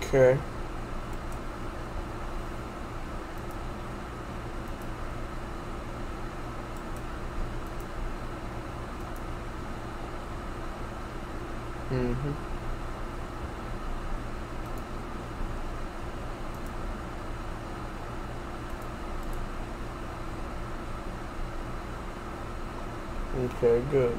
Okay. Mm-hmm. Okay, good.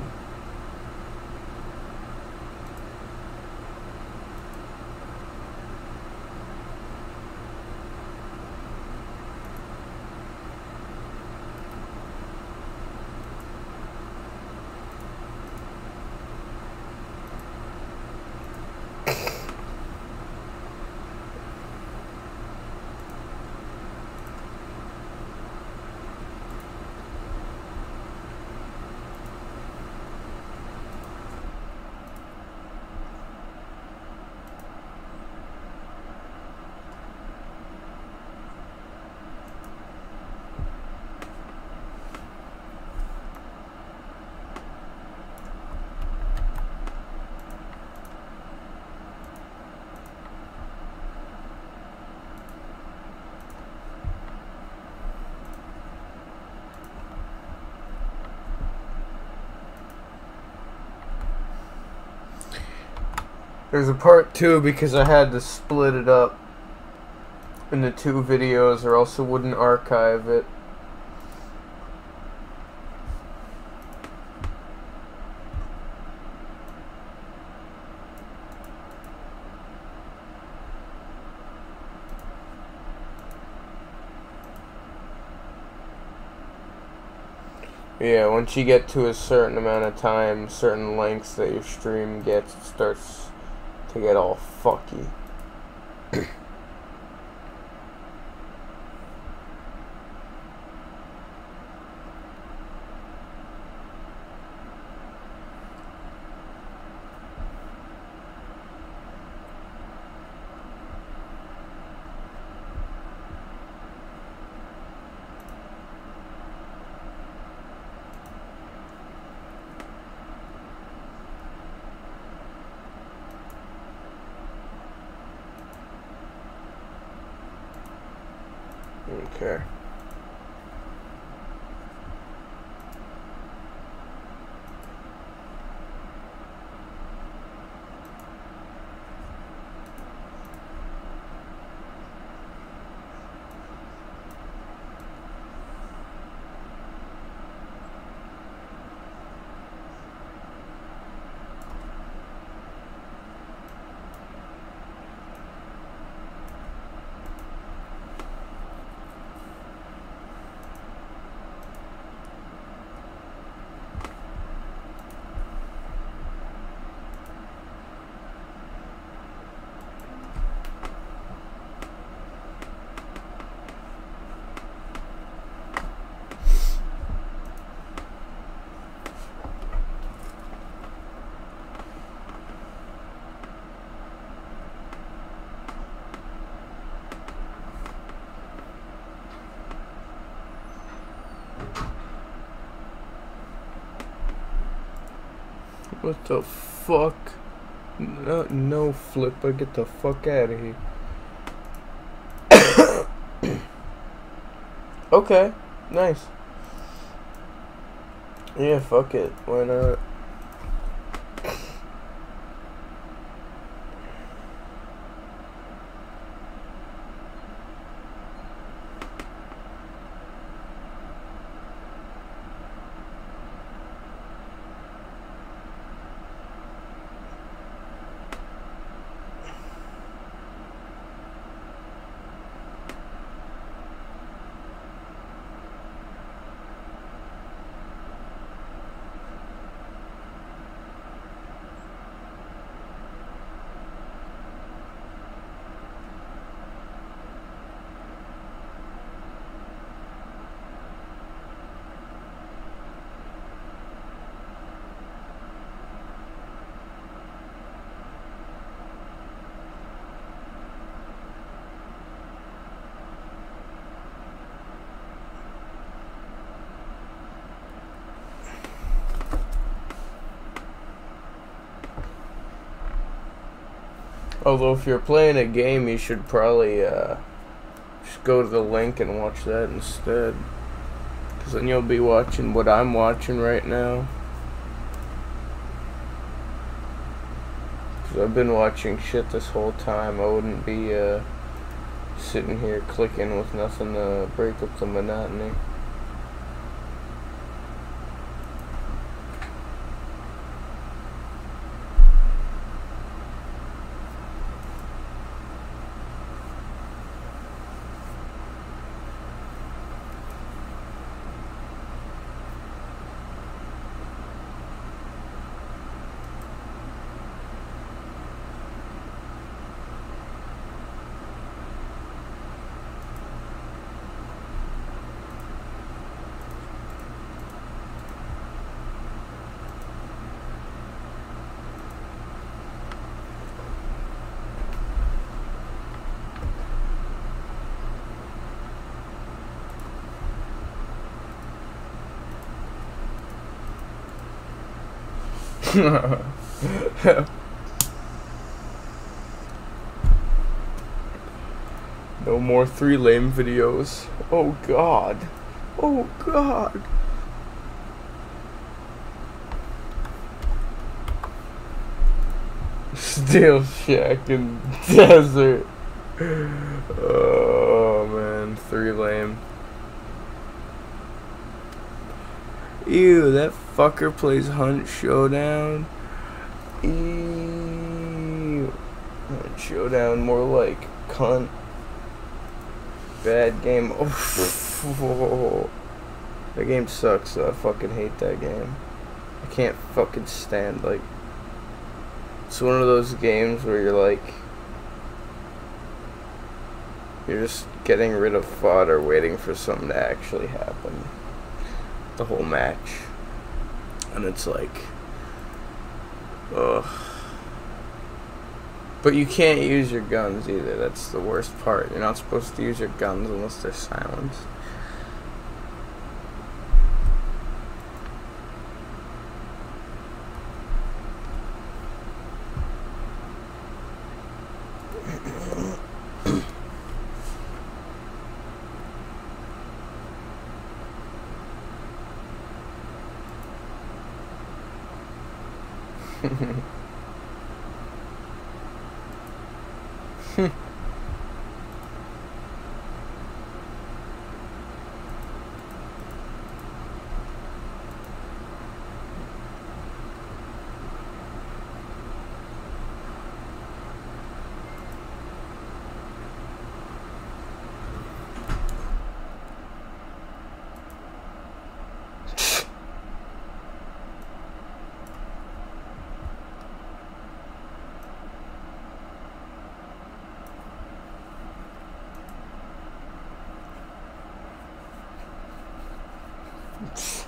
There's a part 2 because I had to split it up into 2 videos or else it wouldn't archive it. Yeah, once you get to a certain amount of time, certain lengths that your stream gets, it starts to get all fucky. Okay. What the fuck? No Flipper, get the fuck out of here. Okay, nice. Yeah, fuck it. Why not? Although if you're playing a game, you should probably just go to the link and watch that instead. Because then you'll be watching what I'm watching right now. Because I've been watching shit this whole time. I wouldn't be sitting here clicking with nothing to break up the monotony. No more 3 lame videos. Oh god. Oh god. Steel shack in desert. Oh man, 3 lame. Ew, that fucker plays Hunt Showdown. Ew. Hunt Showdown, more like cunt. Bad game. Oh, that game sucks though. I fucking hate that game. I can't fucking stand, like, it's one of those games where you're like, you're just getting rid of fodder waiting for something to actually happen. The whole match. And it's like, ugh. But you can't use your guns either. That's the worst part. You're not supposed to use your guns unless they're silenced.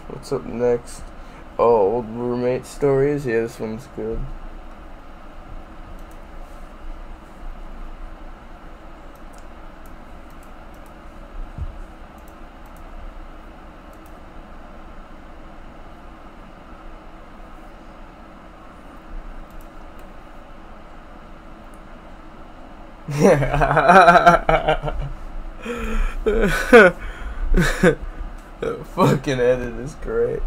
What's up next? Oh, old roommate stories? Yeah, this one's good. The fucking edit is great.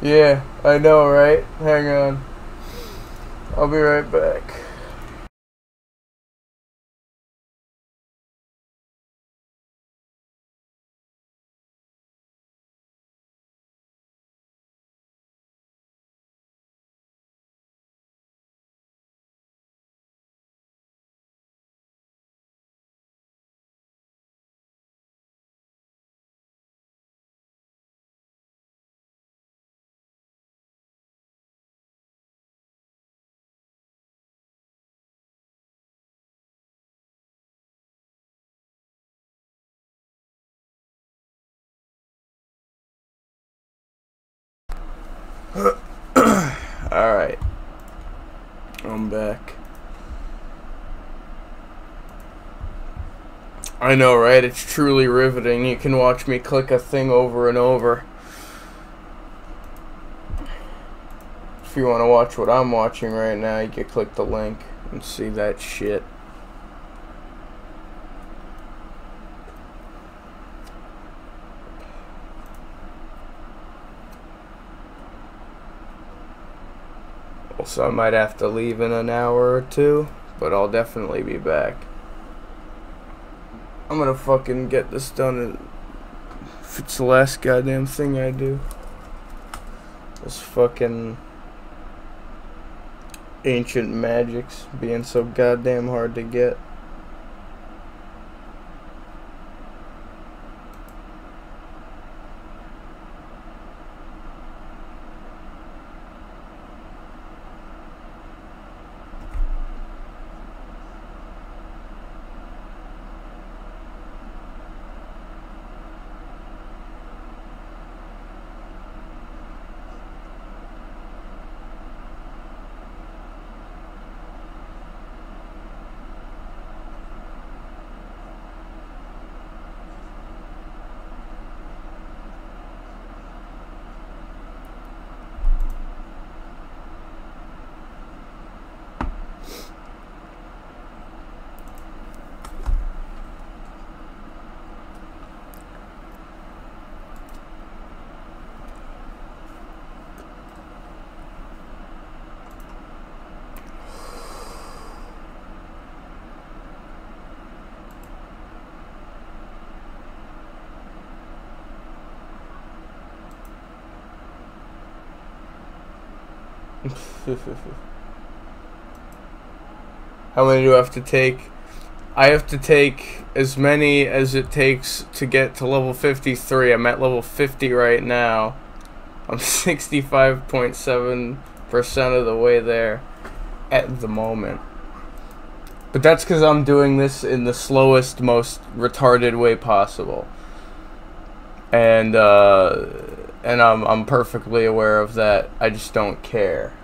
Yeah, I know, right? Hang on. I'll be right back. Alright. I'm back. I know, right? It's truly riveting. You can watch me click a thing over and over. If you want to watch what I'm watching right now, you can click the link and see that shit. Also, I might have to leave in an hour or two, but I'll definitely be back. I'm gonna fucking get this done if it's the last goddamn thing I do. This fucking ancient magics being so goddamn hard to get. How many do I have to take? I have to take as many as it takes to get to level 53. I'm at level 50 right now. I'm 65.7% of the way there at the moment. But that's because I'm doing this in the slowest, most retarded way possible. And I'm perfectly aware of that. I just don't care.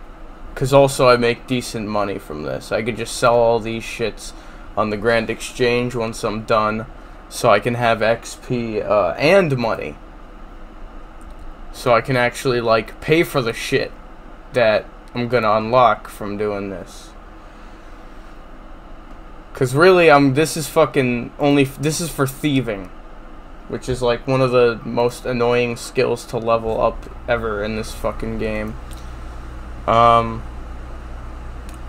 Because also I make decent money from this. I could just sell all these shits on the Grand Exchange once I'm done, so I can have XP and money. So I can actually, like, pay for the shit that I'm gonna unlock from doing this. Because really, this is for thieving. Which is, like, one of the most annoying skills to level up ever in this fucking game.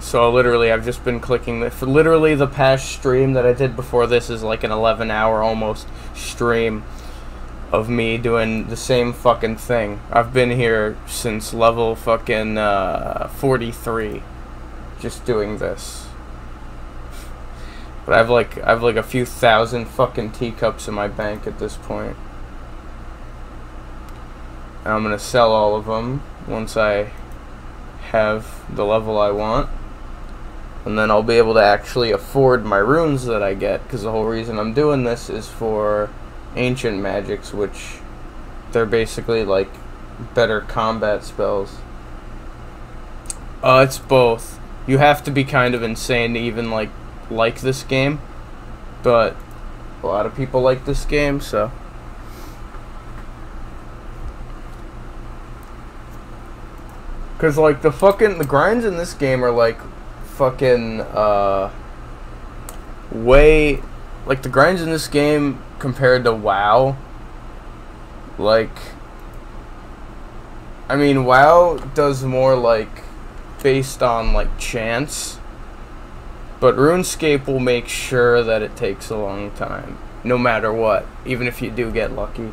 So literally, I've just been clicking for literally the past stream that I did before this is like an 11-hour almost stream of me doing the same fucking thing. I've been here since level fucking 43, just doing this. But I've like a few thousand fucking teacups in my bank at this point. And I'm gonna sell all of them once I have the level I want. And then I'll be able to actually afford my runes that I get, because the whole reason I'm doing this is for ancient magics, which they're basically like better combat spells. It's both. You have to be kind of insane to even like this game, but a lot of people like this game, so. Cause like the grinds in this game are like fucking way, like the grinds in this game compared to WoW, like I mean, WoW does more, like, based on, like, chance. But RuneScape will make sure that it takes a long time. No matter what. Even if you do get lucky.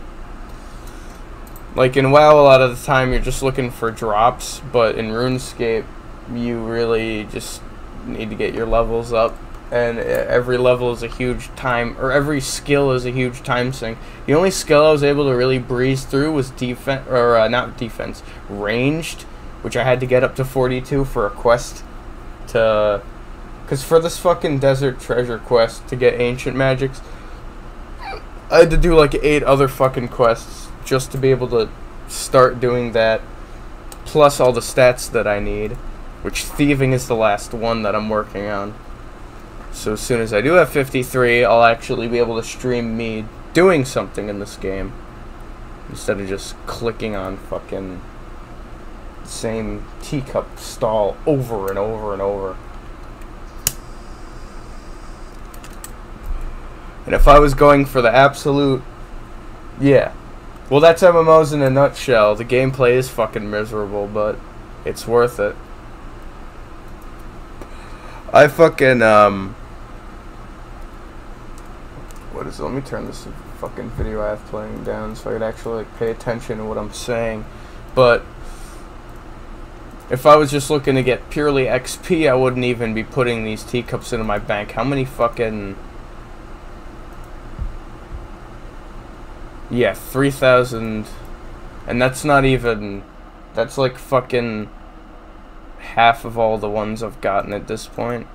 Like, in WoW, a lot of the time, you're just looking for drops. But in RuneScape, you really just need to get your levels up. And every level is a huge time, or every skill is a huge time sink. The only skill I was able to really breeze through was defense, or not defense, ranged, which I had to get up to 42 for a quest to, because for this fucking desert treasure quest to get ancient magics, I had to do like 8 other fucking quests just to be able to start doing that, plus all the stats that I need, which thieving is the last one that I'm working on. So as soon as I do have 53, I'll actually be able to stream me doing something in this game. Instead of just clicking on fucking same teacup stall over and over and over. And if I was going for the absolute... Yeah. Well, that's MMOs in a nutshell. The gameplay is fucking miserable, but it's worth it. I fucking, what is it? Let me turn this fucking video I have playing down so I could actually, like, pay attention to what I'm saying. But if I was just looking to get purely XP, I wouldn't even be putting these teacups into my bank. How many fucking... Yeah, 3,000. And that's not even... That's like fucking half of all the ones I've gotten at this point.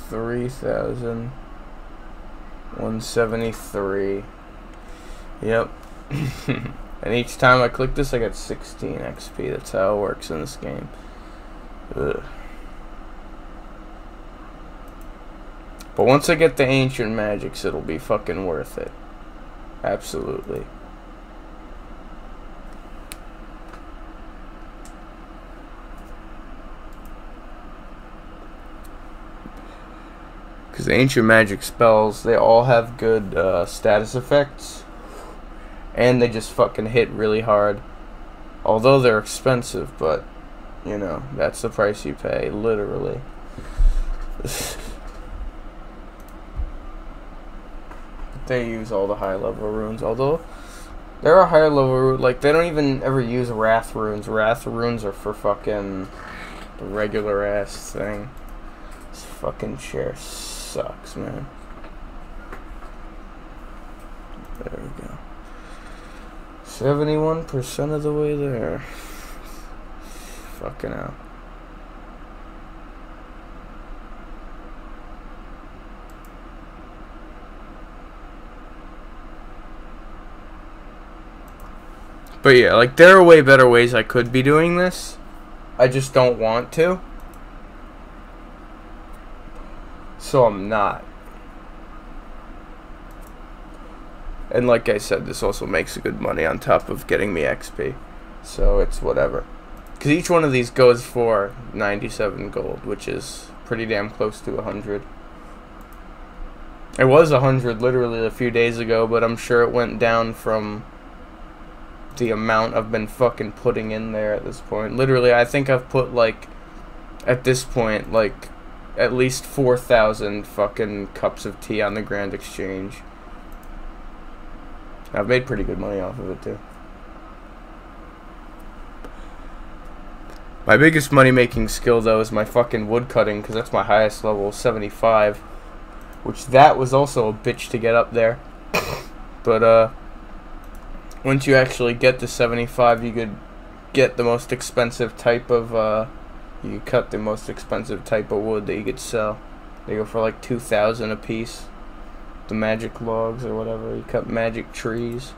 $3,173. Yep. And each time I click this, I get 16 XP. That's how it works in this game. Ugh. But once I get the ancient magics, it'll be fucking worth it. Absolutely. Because the ancient magic spells, they all have good status effects. And they just fucking hit really hard. Although they're expensive, but, you know, that's the price you pay, literally. They use all the high level runes, although there are higher level runes, like, they don't even ever use wrath runes. Wrath runes are for fucking the regular ass thing. This fucking chair sucks, man. There we go. 71% of the way there. Fucking hell. But yeah, like, there are way better ways I could be doing this. I just don't want to. So I'm not. And like I said, this also makes good money on top of getting me XP. So it's whatever. Because each one of these goes for 97 gold, which is pretty damn close to 100. It was 100 literally a few days ago, but I'm sure it went down from the amount I've been fucking putting in there at this point. Literally, I think I've put, like, at this point, like, at least 4,000 fucking cups of tea on the Grand Exchange. I've made pretty good money off of it, too. My biggest money-making skill, though, is my fucking woodcutting, because that's my highest level, 75. Which, that was also a bitch to get up there. But, once you actually get to 75, you could get the most expensive type of, you could cut the most expensive type of wood that you could sell. They go for like 2,000 a piece. The magic logs or whatever. You cut magic trees.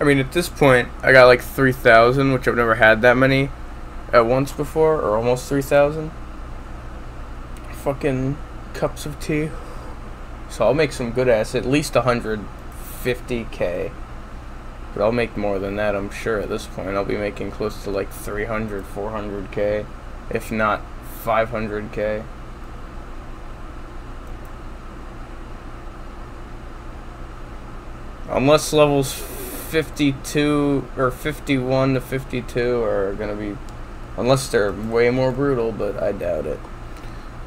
I mean, at this point, I got like 3,000, which I've never had that many at once before, or almost 3,000 fucking cups of tea. So I'll make some good ass, at least 150k. But I'll make more than that, I'm sure, at this point. I'll be making close to like 300, 400k, if not 500k. Unless levels 52 or 51 to 52 are gonna be, unless they're way more brutal, but I doubt it.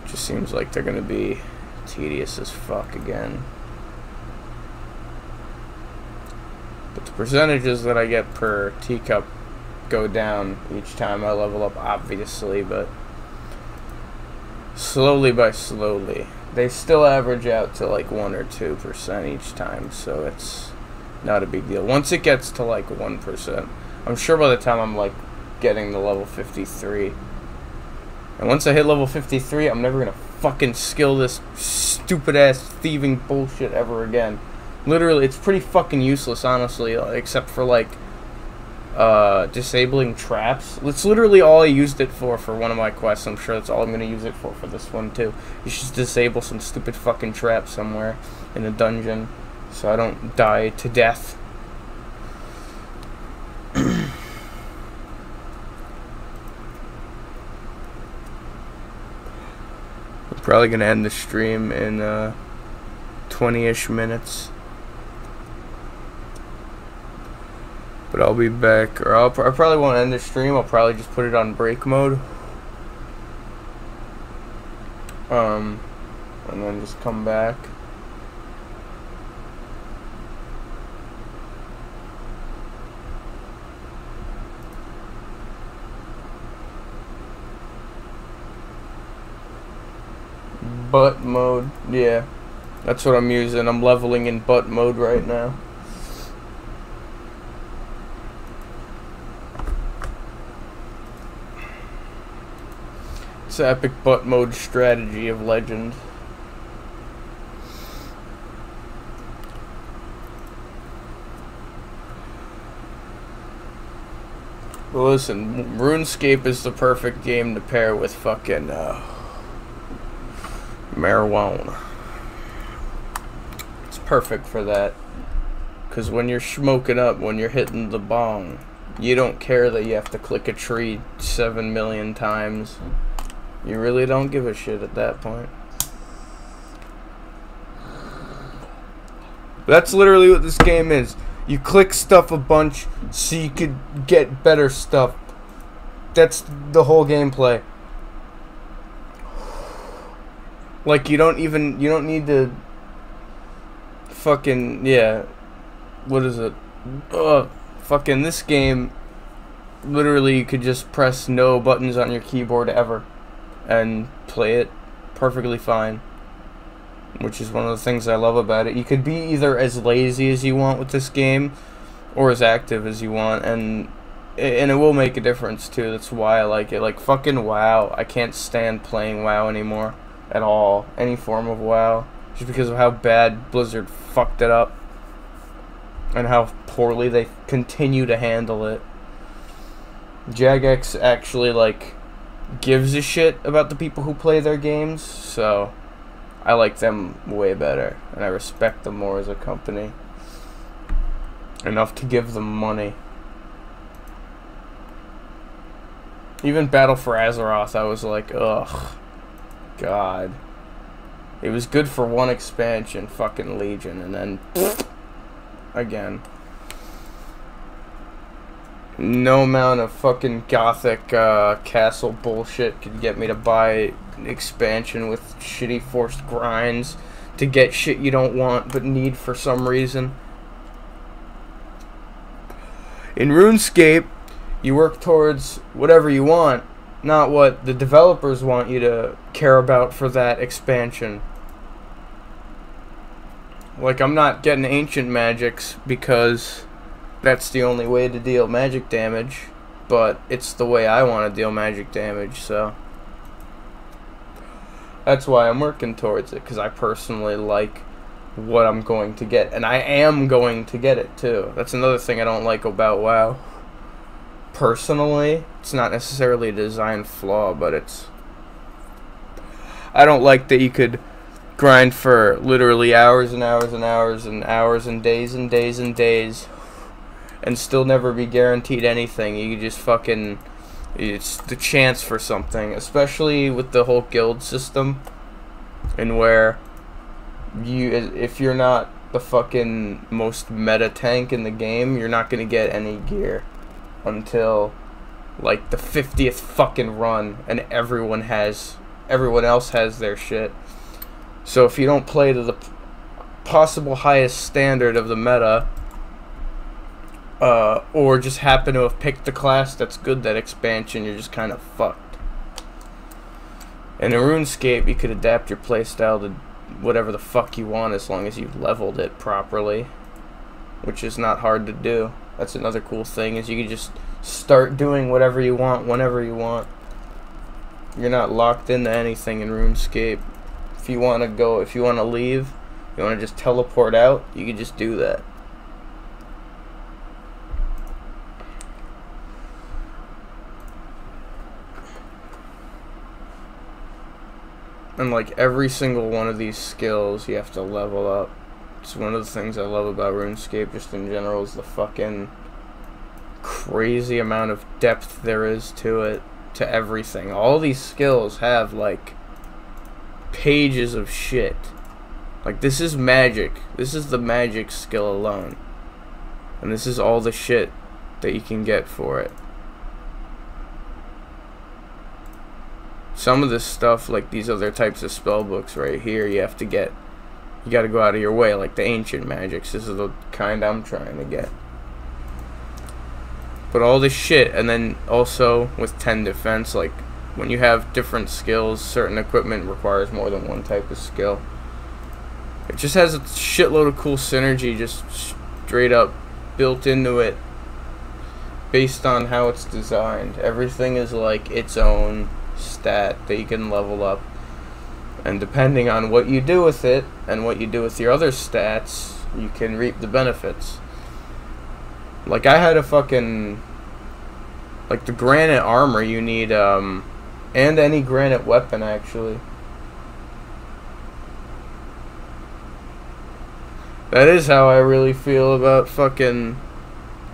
Just seems like they're gonna be tedious as fuck again. But the percentages that I get per teacup go down each time I level up, obviously, but slowly by slowly. They still average out to like 1 or 2% each time, so it's not a big deal. Once it gets to like 1%, I'm sure by the time I'm like getting to level 53, and once I hit level 53, I'm never gonna fucking skill this stupid ass thieving bullshit ever again. Literally, it's pretty fucking useless, honestly, except for like disabling traps. That's literally all I used it for one of my quests. I'm sure that's all I'm gonna use it for this one too. You should disable some stupid fucking trap somewhere in a dungeon, so I don't die to death. I'm probably gonna end the stream in 20-ish minutes. But I'll be back, or I probably won't end the stream. I'll probably just put it on break mode. And then just come back. Butt mode, yeah. That's what I'm using. I'm leveling in butt mode right now. It's the epic butt mode strategy of legend. Well, listen, RuneScape is the perfect game to pair with fucking marijuana. It's perfect for that. Because when you're smoking up, when you're hitting the bong, you don't care that you have to click a tree 7 million times. You really don't give a shit at that point. That's literally what this game is. You click stuff a bunch so you could get better stuff. That's the whole gameplay. Like, you don't need to fucking, yeah, what is it? Fucking this game, literally you could just press no buttons on your keyboard ever and play it perfectly fine, which is one of the things I love about it. You could be either as lazy as you want with this game or as active as you want, and it will make a difference too. That's why I like it. Like fucking WoW, I can't stand playing WoW anymore at all, any form of WoW, just because of how bad Blizzard fucked it up and how poorly they continue to handle it. Jagex actually like gives a shit about the people who play their games, so I like them way better, and I respect them more as a company. Enough to give them money. Even Battle for Azeroth, I was like, ugh, God. It was good for one expansion, fucking Legion, and then again. No amount of fucking gothic castle bullshit could get me to buy an expansion with shitty forced grinds to get shit you don't want but need for some reason. In RuneScape, you work towards whatever you want, not what the developers want you to care about for that expansion. Like, I'm not getting ancient magics because that's the only way to deal magic damage, but it's the way I want to deal magic damage, so that's why I'm working towards it, because I personally like what I'm going to get, and I am going to get it too. That's another thing I don't like about WoW. Personally, it's not necessarily a design flaw, but I don't like that you could grind for literally hours and hours and hours and hours and days and days and days and still never be guaranteed anything. You just fucking, it's the chance for something, especially with the whole guild system, and where if you're not the fucking most meta tank in the game, you're not gonna get any gear until like the 50th fucking run, and everyone else has their shit. So if you don't play to the possible highest standard of the meta, or just happen to have picked the class that's good that expansion, you're just kind of fucked. And in RuneScape, you could adapt your playstyle to whatever the fuck you want as long as you leveled it properly, which is not hard to do. That's another cool thing, is you can just start doing whatever you want whenever you want. You're not locked into anything in RuneScape. If you want to leave, you want to just teleport out, you can just do that. And like every single one of these skills, you have to level up. It's one of the things I love about RuneScape just in general, is the fucking crazy amount of depth there is to it, to everything. All these skills have like pages of shit. Like, this is magic. This is the magic skill alone. And this is all the shit that you can get for it. Some of this stuff, like these other types of spell books right here, you gotta go out of your way, like the ancient magics. This is the kind I'm trying to get. But all this shit, and then also with 10 defense, like when you have different skills, certain equipment requires more than one type of skill. It just has a shitload of cool synergy just straight up built into it based on how it's designed. Everything is like its own stat that you can level up, and depending on what you do with it and what you do with your other stats, you can reap the benefits. Like, I had a fucking, like, the granite armor you need, and any granite weapon actually. That is how I really feel about fucking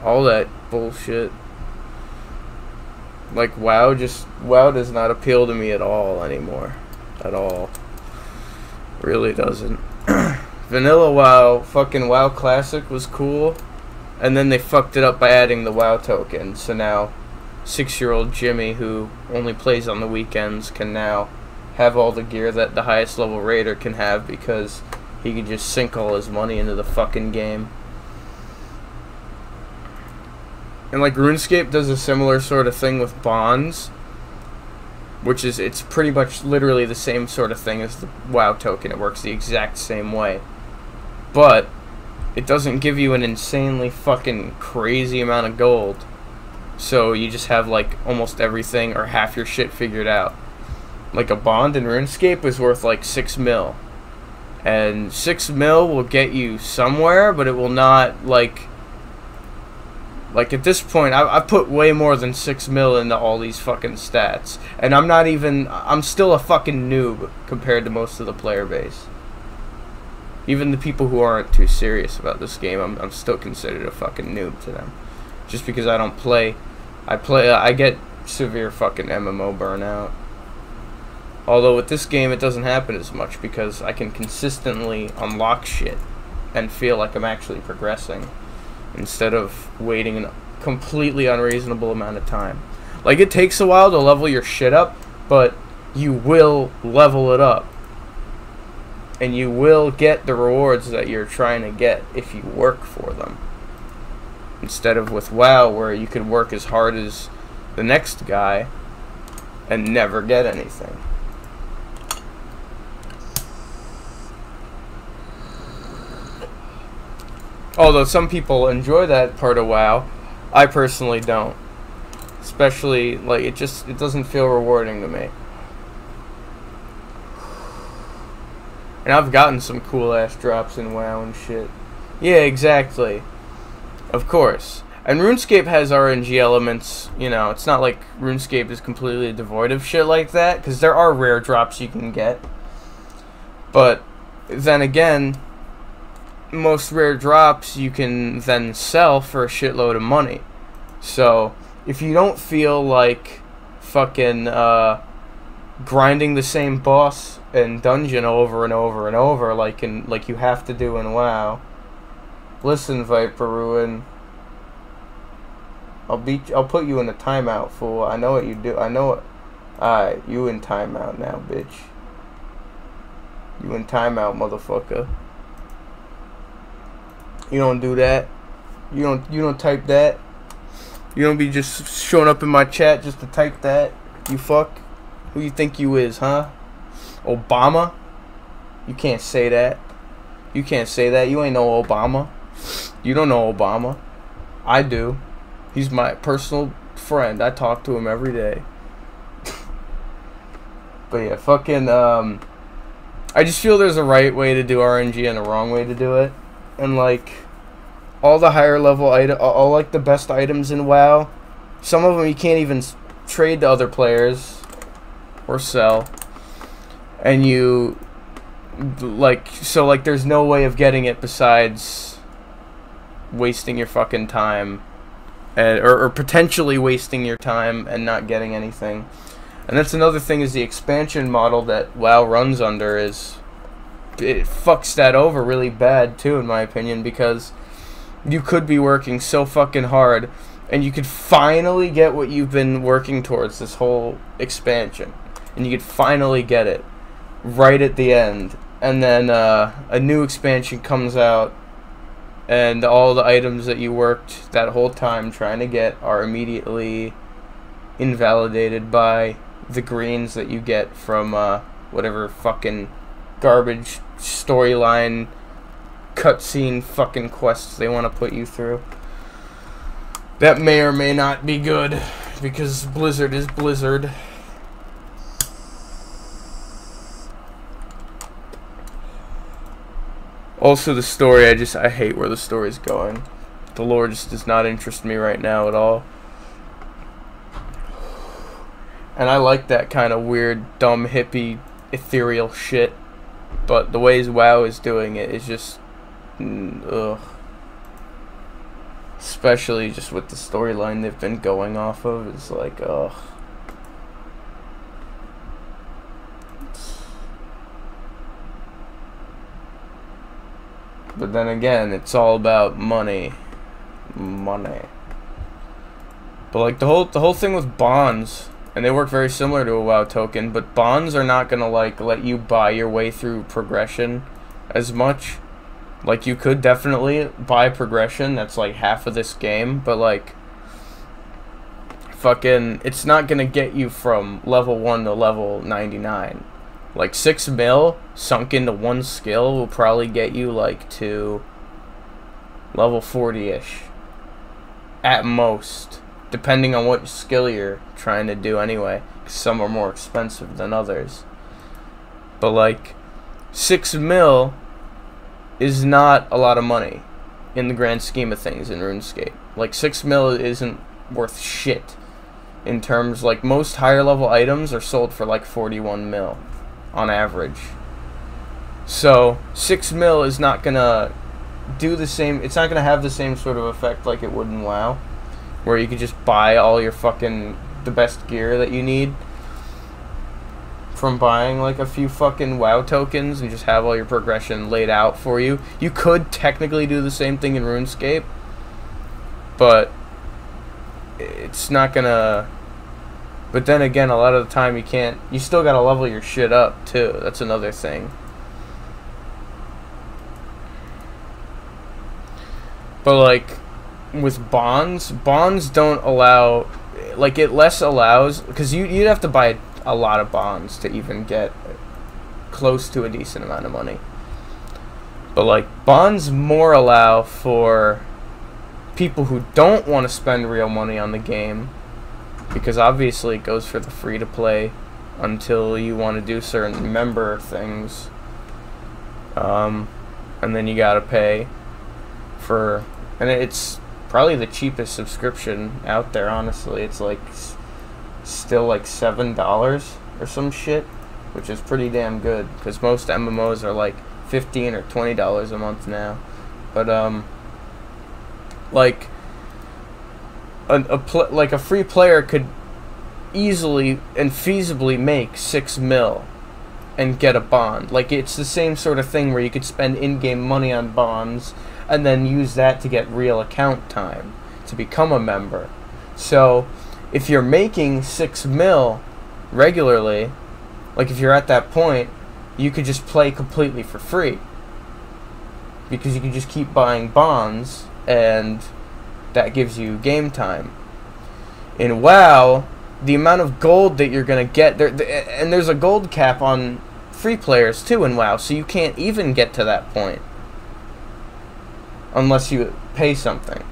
all that bullshit. Like, WoW does not appeal to me at all anymore. At all. Really doesn't. Vanilla WoW, fucking WoW Classic was cool, and then they fucked it up by adding the WoW token. So now 6-year-old Jimmy, who only plays on the weekends, can now have all the gear that the highest level raider can have, because he can just sink all his money into the fucking game. And like, RuneScape does a similar sort of thing with bonds, which is, it's pretty much literally the same sort of thing as the WoW token. It works the exact same way. But it doesn't give you an insanely fucking crazy amount of gold. So you just have like almost everything or half your shit figured out. Like, a bond in RuneScape is worth like 6 mil. And 6 mil will get you somewhere, but it will not, like at this point, I put way more than 6 mil into all these fucking stats. And I'm still a fucking noob compared to most of the player base. Even the people who aren't too serious about this game, I'm still considered a fucking noob to them. Just because I don't play. I get severe fucking MMO burnout. Although with this game it doesn't happen as much, because I can consistently unlock shit and feel like I'm actually progressing, instead of waiting a completely unreasonable amount of time. Like, it takes a while to level your shit up, but you will level it up. And you will get the rewards that you're trying to get if you work for them. Instead of with WoW, where you could work as hard as the next guy and never get anything. Although some people enjoy that part of WoW, I personally don't. Especially, like, it doesn't feel rewarding to me. And I've gotten some cool ass drops in WoW and shit. Yeah, exactly. Of course. And RuneScape has RNG elements, you know, it's not like RuneScape is completely devoid of shit like that, because there are rare drops you can get. But then again, most rare drops you can then sell for a shitload of money. So, if you don't feel like fucking grinding the same boss and dungeon over and over and over like you have to do in WoW, listen, Viper Ruin, I'll put you in a timeout, fool. I know what you do. I know it. Alright, you in timeout now, bitch. You in timeout, motherfucker. You don't do that. You don't type that. You don't be just showing up in my chat just to type that. You fuck. Who you think you is, huh? Obama? You can't say that. You can't say that. You ain't no Obama. You don't know Obama. I do. He's my personal friend. I talk to him every day. But yeah, fucking, I just feel there's a right way to do RNG and a wrong way to do it. And, like, all the higher level all like the best items in WoW, some of them you can't even trade to other players or sell. And you, like, so, like, there's no way of getting it besides wasting your fucking time. Or potentially wasting your time and not getting anything. And that's another thing, is the expansion model that WoW runs under it fucks that over really bad too, in my opinion, because you could be working so fucking hard and you could finally get what you've been working towards this whole expansion, and you could finally get it right at the end, and then a new expansion comes out and all the items that you worked that whole time trying to get are immediately invalidated by the greens that you get from whatever fucking garbage storyline cutscene fucking quests they want to put you through. That may or may not be good, because Blizzard is Blizzard. Also, the story, I hate where the story's going. The lore just does not interest me right now at all. And I like that kind of weird, dumb, hippie, ethereal shit. But the ways WoW is doing it is just, ugh. Especially just with the storyline they've been going off of, it's like, ugh. But then again, it's all about money. Money. But like the whole thing with bonds, and they work very similar to a WoW token, but bonds are not gonna like let you buy your way through progression as much. Like, you could definitely buy progression, that's like half of this game, but like fucking it's not gonna get you from level 1 to level 99. Like 6 mil sunk into one skill will probably get you like to level 40-ish at most, depending on what skill you're trying to do anyway, 'cause some are more expensive than others. But like 6 mil is not a lot of money in the grand scheme of things in RuneScape. Like 6 mil isn't worth shit in terms, like, most higher level items are sold for like 41 mil on average. So 6 mil is not gonna do the same, it's not gonna have the same sort of effect like it would in WoW, where you could just buy all your fucking the best gear that you need from buying like a few fucking WoW tokens and just have all your progression laid out for you. You could technically do the same thing in RuneScape, but it's not gonna. But then again, a lot of the time you can't. You still gotta level your shit up too. That's another thing. But like with bonds don't allow. Like, it less allows, because you'd have to buy a lot of bonds to even get close to a decent amount of money. But like bonds more allow for people who don't want to spend real money on the game, because obviously it goes for the free to play until you want to do certain member things. and then you gotta pay for, and it's probably the cheapest subscription out there, honestly. It's like still like $7 or some shit, which is pretty damn good, because most MMOs are like $15 or $20 a month now. But like a free player could easily and feasibly make 6 mil and get a bond. Like, it's the same sort of thing where you could spend in-game money on bonds and then use that to get real account time to become a member. So if you're making 6 mil regularly, like if you're at that point, you could just play completely for free, because you can just keep buying bonds and that gives you game time. In WoW, the amount of gold that you're gonna get there, and there's a gold cap on free players too in WoW, so you can't even get to that point unless you pay something.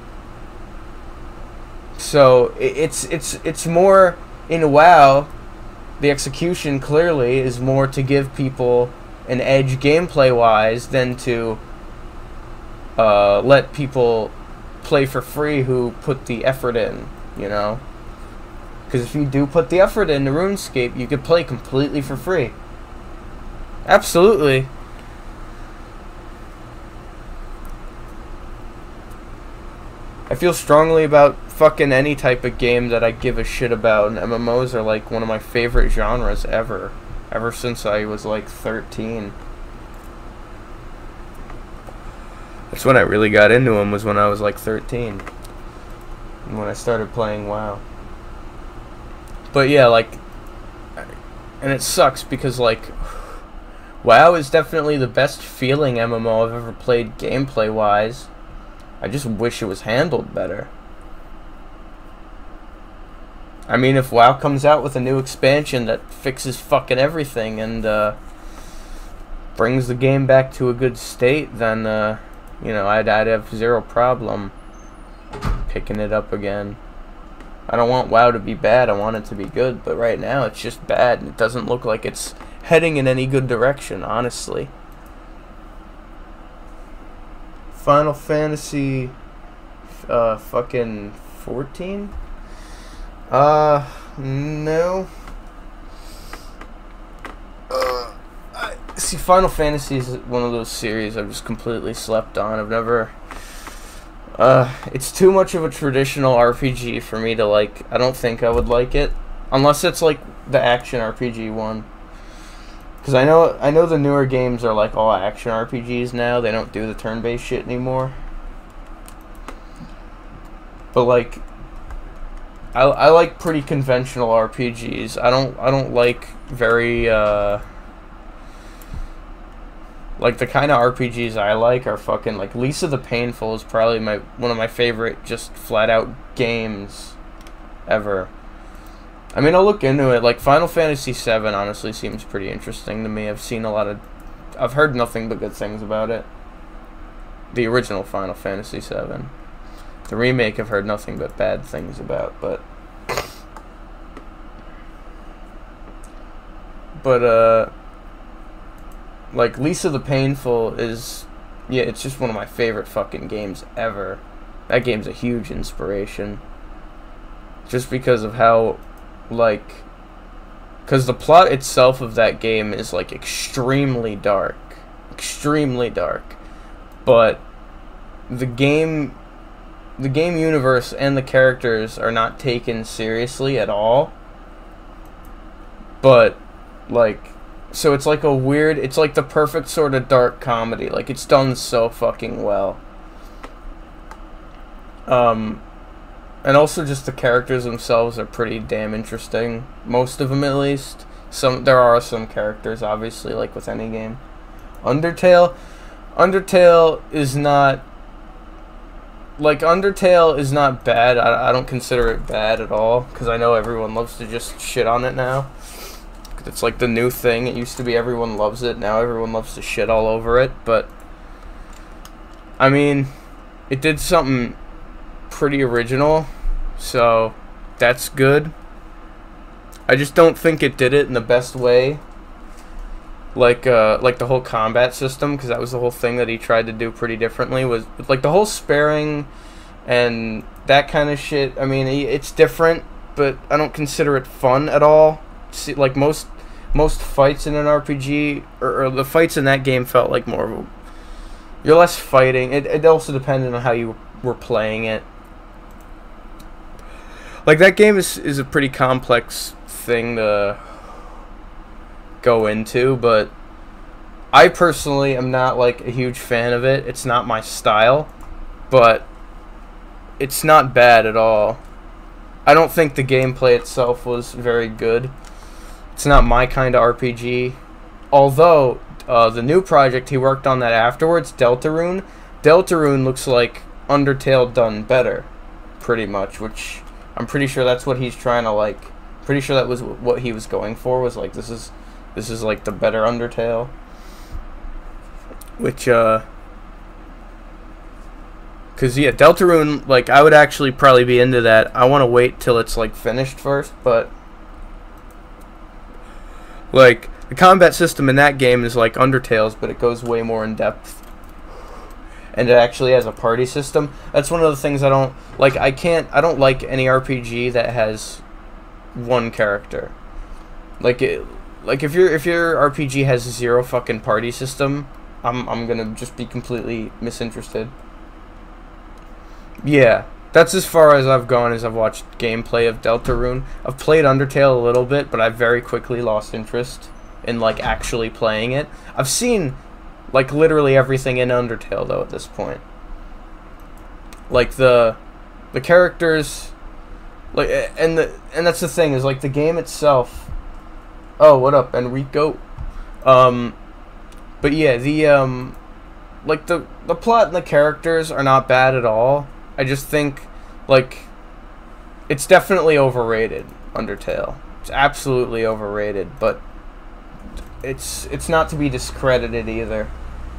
So it's more in WoW. The execution clearly is more to give people an edge gameplay wise than to let people play for free who put the effort in, you know? Because if you do put the effort into RuneScape, you could play completely for free. Absolutely. I feel strongly about fucking any type of game that I give a shit about, and MMOs are like one of my favorite genres ever since I was like 13. That's when I really got into them, was when I was like 13, and when I started playing WoW. But yeah, like, and it sucks because like WoW is definitely the best feeling MMO I've ever played gameplay wise. I just wish it was handled better. I mean, if WoW comes out with a new expansion that fixes fucking everything and brings the game back to a good state, then you know, I'd have zero problem picking it up again. I don't want WoW to be bad, I want it to be good, but right now it's just bad and it doesn't look like it's heading in any good direction, honestly. Final Fantasy fucking 14? No. See, Final Fantasy is one of those series I've just completely slept on. I've never... it's too much of a traditional RPG for me to like. I don't think I would like it. Unless it's like the action RPG one. Because I know the newer games are like all action RPGs now. They don't do the turn-based shit anymore. But like, I like pretty conventional RPGs. I don't like very like the kind of RPGs I like are fucking like Lisa the Painful is probably one of my favorite just flat out games ever. I mean, I'll look into it. Like, Final Fantasy VII honestly seems pretty interesting to me. I've heard nothing but good things about it. The original Final Fantasy VII. The remake I've heard nothing but bad things about, but like, Lisa the Painful is, yeah, it's just one of my favorite fucking games ever. That game's a huge inspiration. Just because of how, like, because the plot itself of that game is, like, extremely dark. Extremely dark. But the game universe and the characters are not taken seriously at all. But, like, so it's like a weird, it's like the perfect sort of dark comedy. Like, it's done so fucking well. And also just the characters themselves are pretty damn interesting. Most of them, at least. There are some characters, obviously, like with any game. Undertale is not, like, Undertale is not bad. I don't consider it bad at all, because I know everyone loves to just shit on it now. It's like the new thing. It used to be everyone loves it. Now everyone loves to shit all over it. But, I mean, it did something pretty original, so that's good. I just don't think it did it in the best way like the whole combat system, because that was the whole thing that he tried to do pretty differently, was like the whole sparing and that kind of shit. I mean, it's different, but I don't consider it fun at all. See, like most fights in an RPG, or the fights in that game felt like more of a, you're less fighting. It also depended on how you were playing it. Like, that game is a pretty complex thing to go into, but I personally am not like a huge fan of it. It's not my style, but it's not bad at all. I don't think the gameplay itself was very good. It's not my kind of RPG. Although the new project he worked on that afterwards, Deltarune looks like Undertale done better, pretty much, which I'm pretty sure that's what he's trying to, like, pretty sure that was what he was going for, was like, this is like the better Undertale. Which, cause yeah, Deltarune, like, I would actually probably be into that. I want to wait till it's, like, finished first, but, like, the combat system in that game is like Undertale's, but it goes way more in depth. And it actually has a party system. That's one of the things I don't like. I don't like any RPG that has one character. Like if your RPG has zero fucking party system, I'm gonna just be completely misinterested. Yeah, that's as far as I've gone as I've watched gameplay of Deltarune. I've played Undertale a little bit, but I very quickly lost interest in, like, actually playing it. I've seen, like, literally everything in Undertale, though, at this point. Like, the characters, like, and that's the thing, is, like, the game itself. Oh, what up, Enrico? But yeah, like, the plot and the characters are not bad at all. I just think, like, it's definitely overrated, Undertale. It's absolutely overrated, but it's not to be discredited either,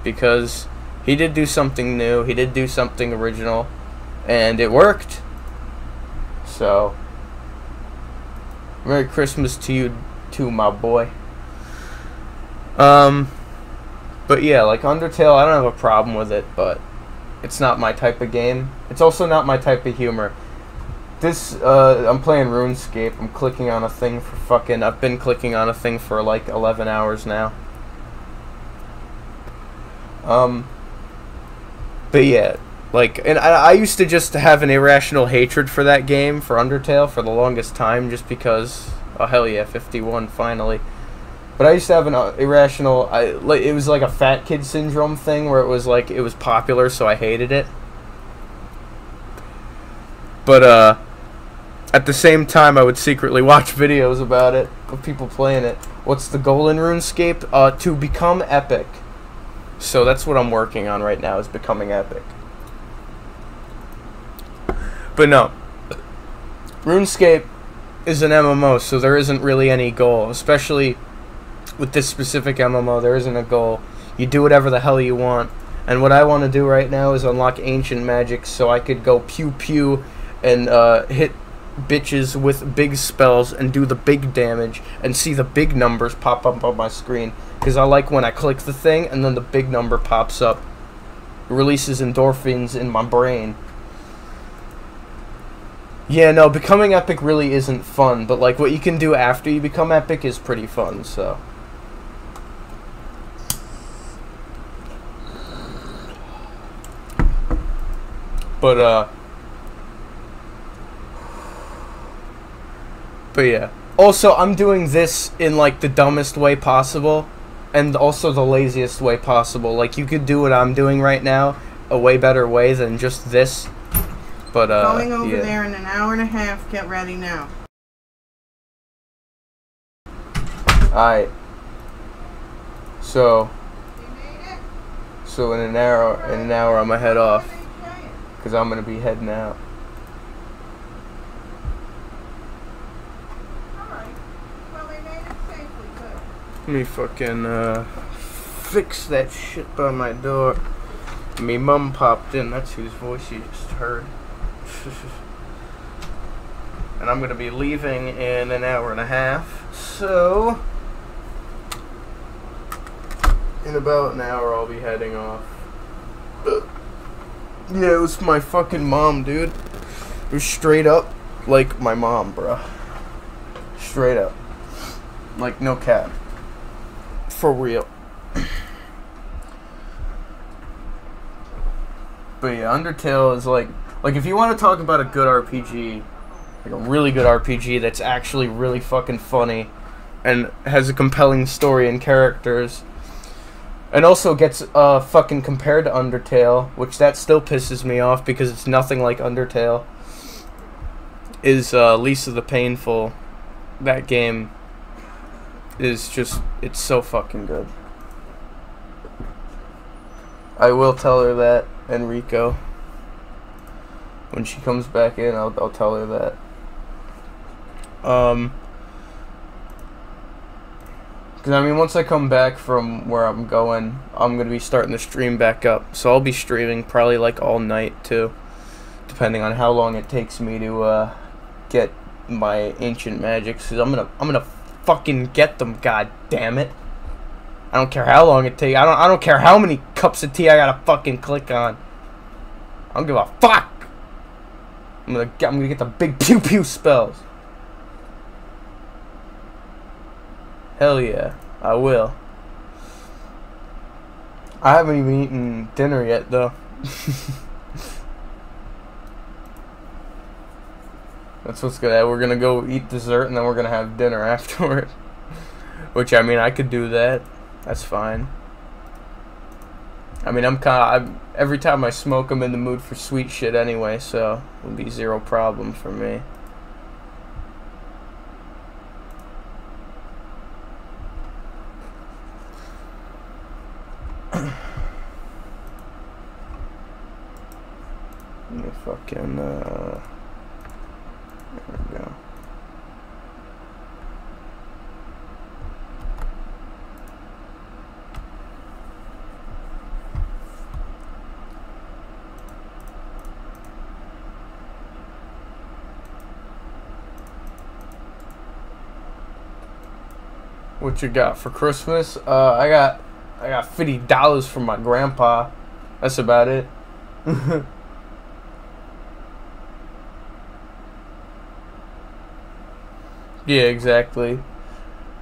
because he did do something new, he did do something original, and it worked. So, Merry Christmas to you too, my boy. But yeah, like, Undertale, I don't have a problem with it, but it's not my type of game. It's also not my type of humor. This, I'm playing RuneScape. I'm clicking on a thing for fucking... I've been clicking on a thing for, like, 11 hours now. But yeah, like, and I used to just have an irrational hatred for that game, for Undertale, for the longest time, just because... Oh, hell yeah, 51, finally. But I used to have an irrational... like, it was like a fat kid syndrome thing, where it was like, it was popular, so I hated it. But, at the same time, I would secretly watch videos about it, of people playing it. What's the goal in RuneScape? To become epic. So that's what I'm working on right now, is becoming epic. But no. RuneScape is an MMO, so there isn't really any goal. Especially with this specific MMO, there isn't a goal. You do whatever the hell you want. And what I want to do right now is unlock ancient magic, so I could go pew pew and hit bitches with big spells and do the big damage and see the big numbers pop up on my screen, because I like when I click the thing and then the big number pops up. It releases endorphins in my brain. Yeah, no, becoming epic really isn't fun, but like what you can do after you become epic is pretty fun, so. But yeah. Also, I'm doing this in, like, the dumbest way possible, and also the laziest way possible. Like, you could do what I'm doing right now a way better way than just this. But, going over there in an hour and a half. Get ready now. Alright. So in an hour I'm gonna head off, because I'm gonna be heading out. Let me fucking fix that shit by my door. Me mum popped in. That's whose voice you just heard. And I'm gonna be leaving in an hour and a half. So In about an hour, I'll be heading off. Yeah, it was my fucking mom, dude. It was straight up like my mom, bruh. Straight up. Like, no cap. For real. But yeah, Undertale is like if you want to talk about a good RPG, like a really good RPG that's actually really fucking funny and has a compelling story and characters, and also gets fucking compared to Undertale, which that still pisses me off because it's nothing like Undertale, is Lisa the Painful. That game is just, it's so fucking good. I will tell her that, Enrico. When she comes back in, I'll tell her that. Because, I mean, once I come back from where I'm going, I'm going to be starting the stream back up. So I'll be streaming probably, like, all night, too. Depending on how long it takes me to, get my ancient magics. Because I'm gonna fucking get them, god damn it. I don't care how long it takes. I don't care how many cups of tea I gotta fucking click on. I don't give a fuck. I'm gonna get the big pew pew spells. Hell yeah, I will. I haven't even eaten dinner yet though. That's what's gonna. We're gonna go eat dessert and then we're gonna have dinner afterward. Which, I mean, I could do that. That's fine. I mean, every time I smoke, I'm in the mood for sweet shit anyway, so it'll be zero problem for me. Let me fucking, there we go. What you got for Christmas? I got $50 from my grandpa. That's about it. Yeah, exactly.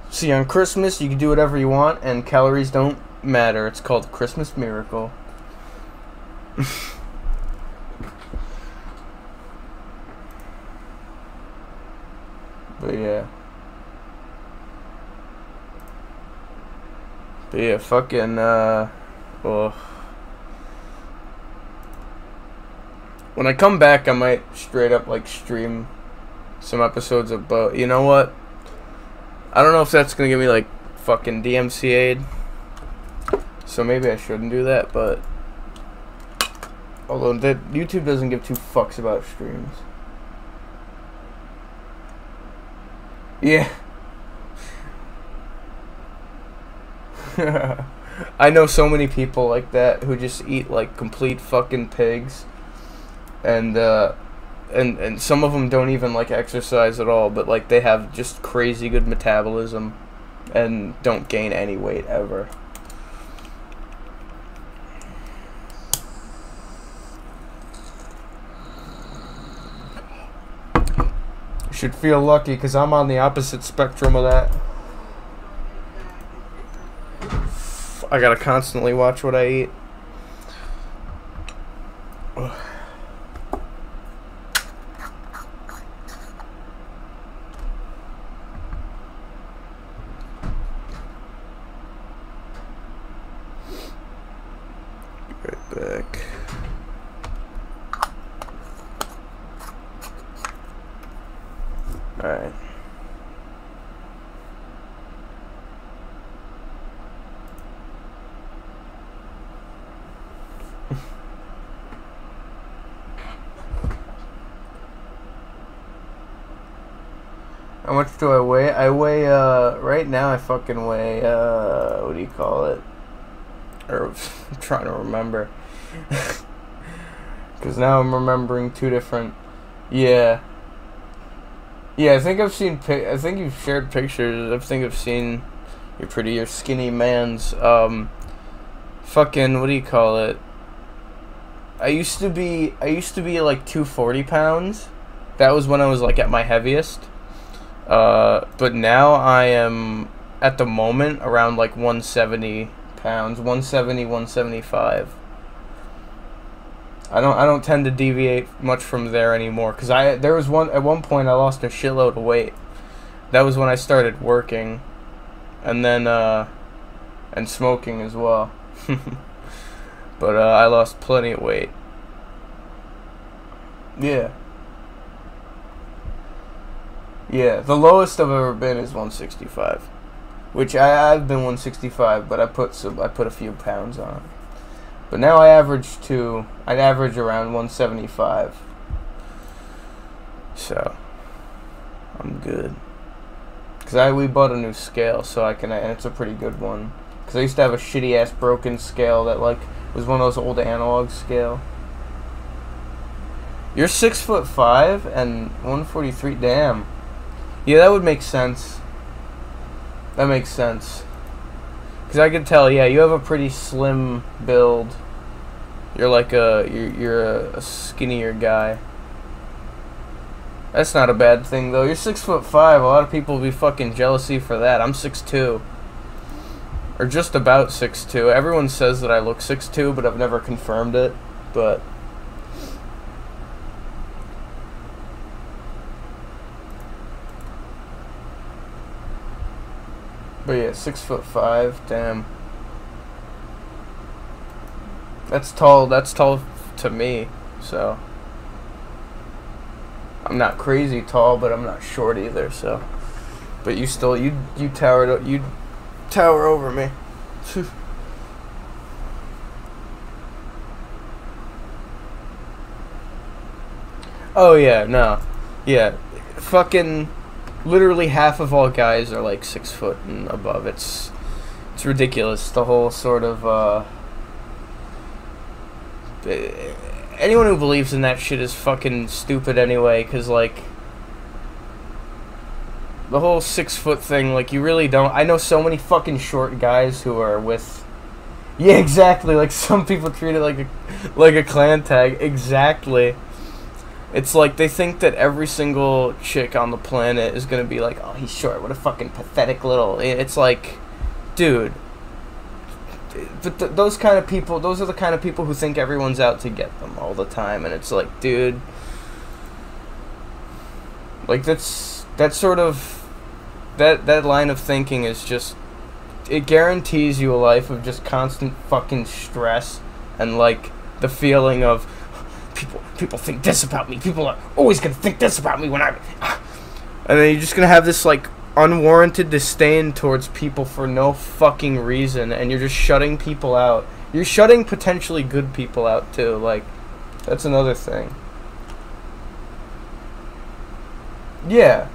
See, on Christmas you can do whatever you want and calories don't matter. It's called the Christmas miracle. But yeah. But yeah, fucking, well, when I come back, I might straight up, like, stream some episodes of, but you know what? I don't know if that's gonna get me, like, fucking DMCA'd, so maybe I shouldn't do that, but, although YouTube doesn't give two fucks about streams. Yeah. I know so many people like that who just eat like complete fucking pigs, and some of them don't even like exercise at all, but like they have just crazy good metabolism and don't gain any weight ever. You should feel lucky because I'm on the opposite spectrum of that. I gotta constantly watch what I eat. Right back. Alright. How much do I weigh? I weigh, right now I fucking weigh, what do you call it? Or, I'm trying to remember. Because now I'm remembering two different, yeah. Yeah, I think I've seen, I think you've shared pictures. I think I've seen your skinny man's, fucking, what do you call it? I used to be like 240 pounds. That was when I was like at my heaviest. But now I am at the moment around like 170 pounds, 170, 175. I don't tend to deviate much from there anymore, cuz at one point I lost a shitload of weight. That was when I started working, and then and smoking as well. But I lost plenty of weight. Yeah. Yeah, the lowest I've ever been is 165, which I've been 165, but I put a few pounds on. But now I'd average around 175. So I'm good. Cause we bought a new scale, so and it's a pretty good one. Cause I used to have a shitty ass broken scale that like was one of those old analog scale. You're 6'5" and 143. Damn. Yeah, that would make sense. That makes sense. Cause I could tell. Yeah, you have a pretty slim build. You're like you're a skinnier guy. That's not a bad thing though. You're 6'5". A lot of people will be fucking jealousy for that. I'm 6'2". Or just about 6'2". Everyone says that I look 6'2", but I've never confirmed it. But yeah, 6'5". Damn. That's tall. That's tall to me. So I'm not crazy tall, but I'm not short either. So, but you tower over me. Oh yeah, no, yeah, fucking, literally half of all guys are like 6 foot and above. It's ridiculous. The whole sort of anyone who believes in that shit is fucking stupid anyway, cause like the whole 6 foot thing, like you really don't. I know so many fucking short guys who are with. Yeah, exactly. Like some people treat it like a clan tag. Exactly. It's like they think that every single chick on the planet is gonna be like, oh, he's short. What a fucking pathetic little. It's like, dude. But those kind of people, those are the kind of people who think everyone's out to get them all the time, and it's like, dude, like that sort of that line of thinking is just, it guarantees you a life of just constant fucking stress and like the feeling of people think this about me, people are always gonna think this about me when and then you're just gonna have this like unwarranted disdain towards people for no fucking reason, and you're just shutting people out. You're shutting potentially good people out too. Like, that's another thing. Yeah,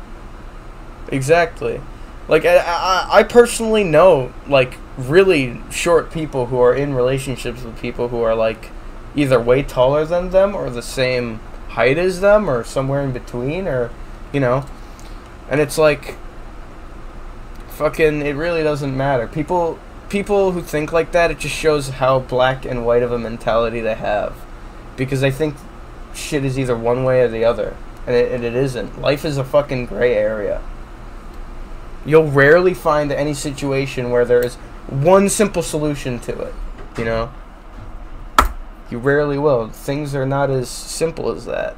exactly. Like I personally know like really short people who are in relationships with people who are like either way taller than them or the same height as them or somewhere in between, or you know, and it's like, fucking, it really doesn't matter. People who think like that, it just shows how black and white of a mentality they have, because they think shit is either one way or the other, and it isn't. Life is a fucking gray area. You'll rarely find any situation where there is one simple solution to it, you know? You rarely will. Things are not as simple as that.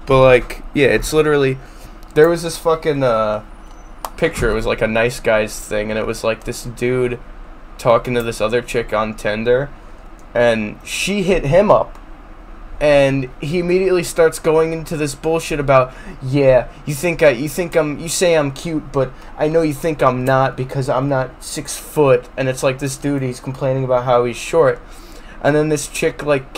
But like, yeah, it's literally, there was this fucking picture. It was like a nice guys thing, and it was like this dude talking to this other chick on Tinder, and she hit him up, and he immediately starts going into this bullshit about, yeah, you say I'm cute, but I know you think I'm not because I'm not 6 foot, and it's like this dude, he's complaining about how he's short. And then this chick, like,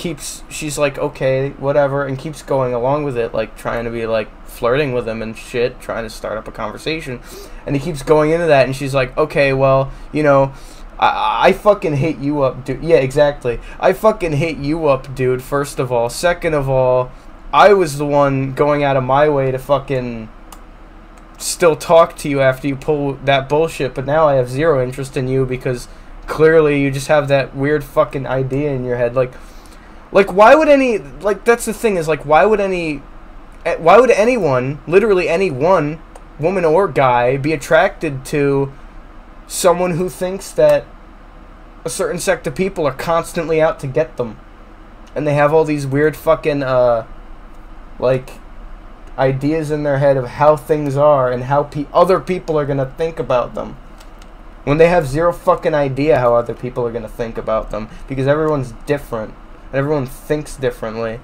she's like, okay, whatever, and keeps going along with it, like, trying to be, like, flirting with him and shit, trying to start up a conversation. And he keeps going into that, and she's like, okay, well, you know, I fucking hit you up, dude. Yeah, exactly. I fucking hit you up, dude, first of all. Second of all, I was the one going out of my way to fucking still talk to you after you pull that bullshit, but now I have zero interest in you because clearly you just have that weird fucking idea in your head. Like why would any, like, that's the thing, is like, why would anyone, literally anyone, woman or guy, be attracted to someone who thinks that a certain sect of people are constantly out to get them, and they have all these weird fucking like ideas in their head of how things are and how other people are gonna think about them, when they have zero fucking idea how other people are gonna think about them, because everyone's different and everyone thinks differently.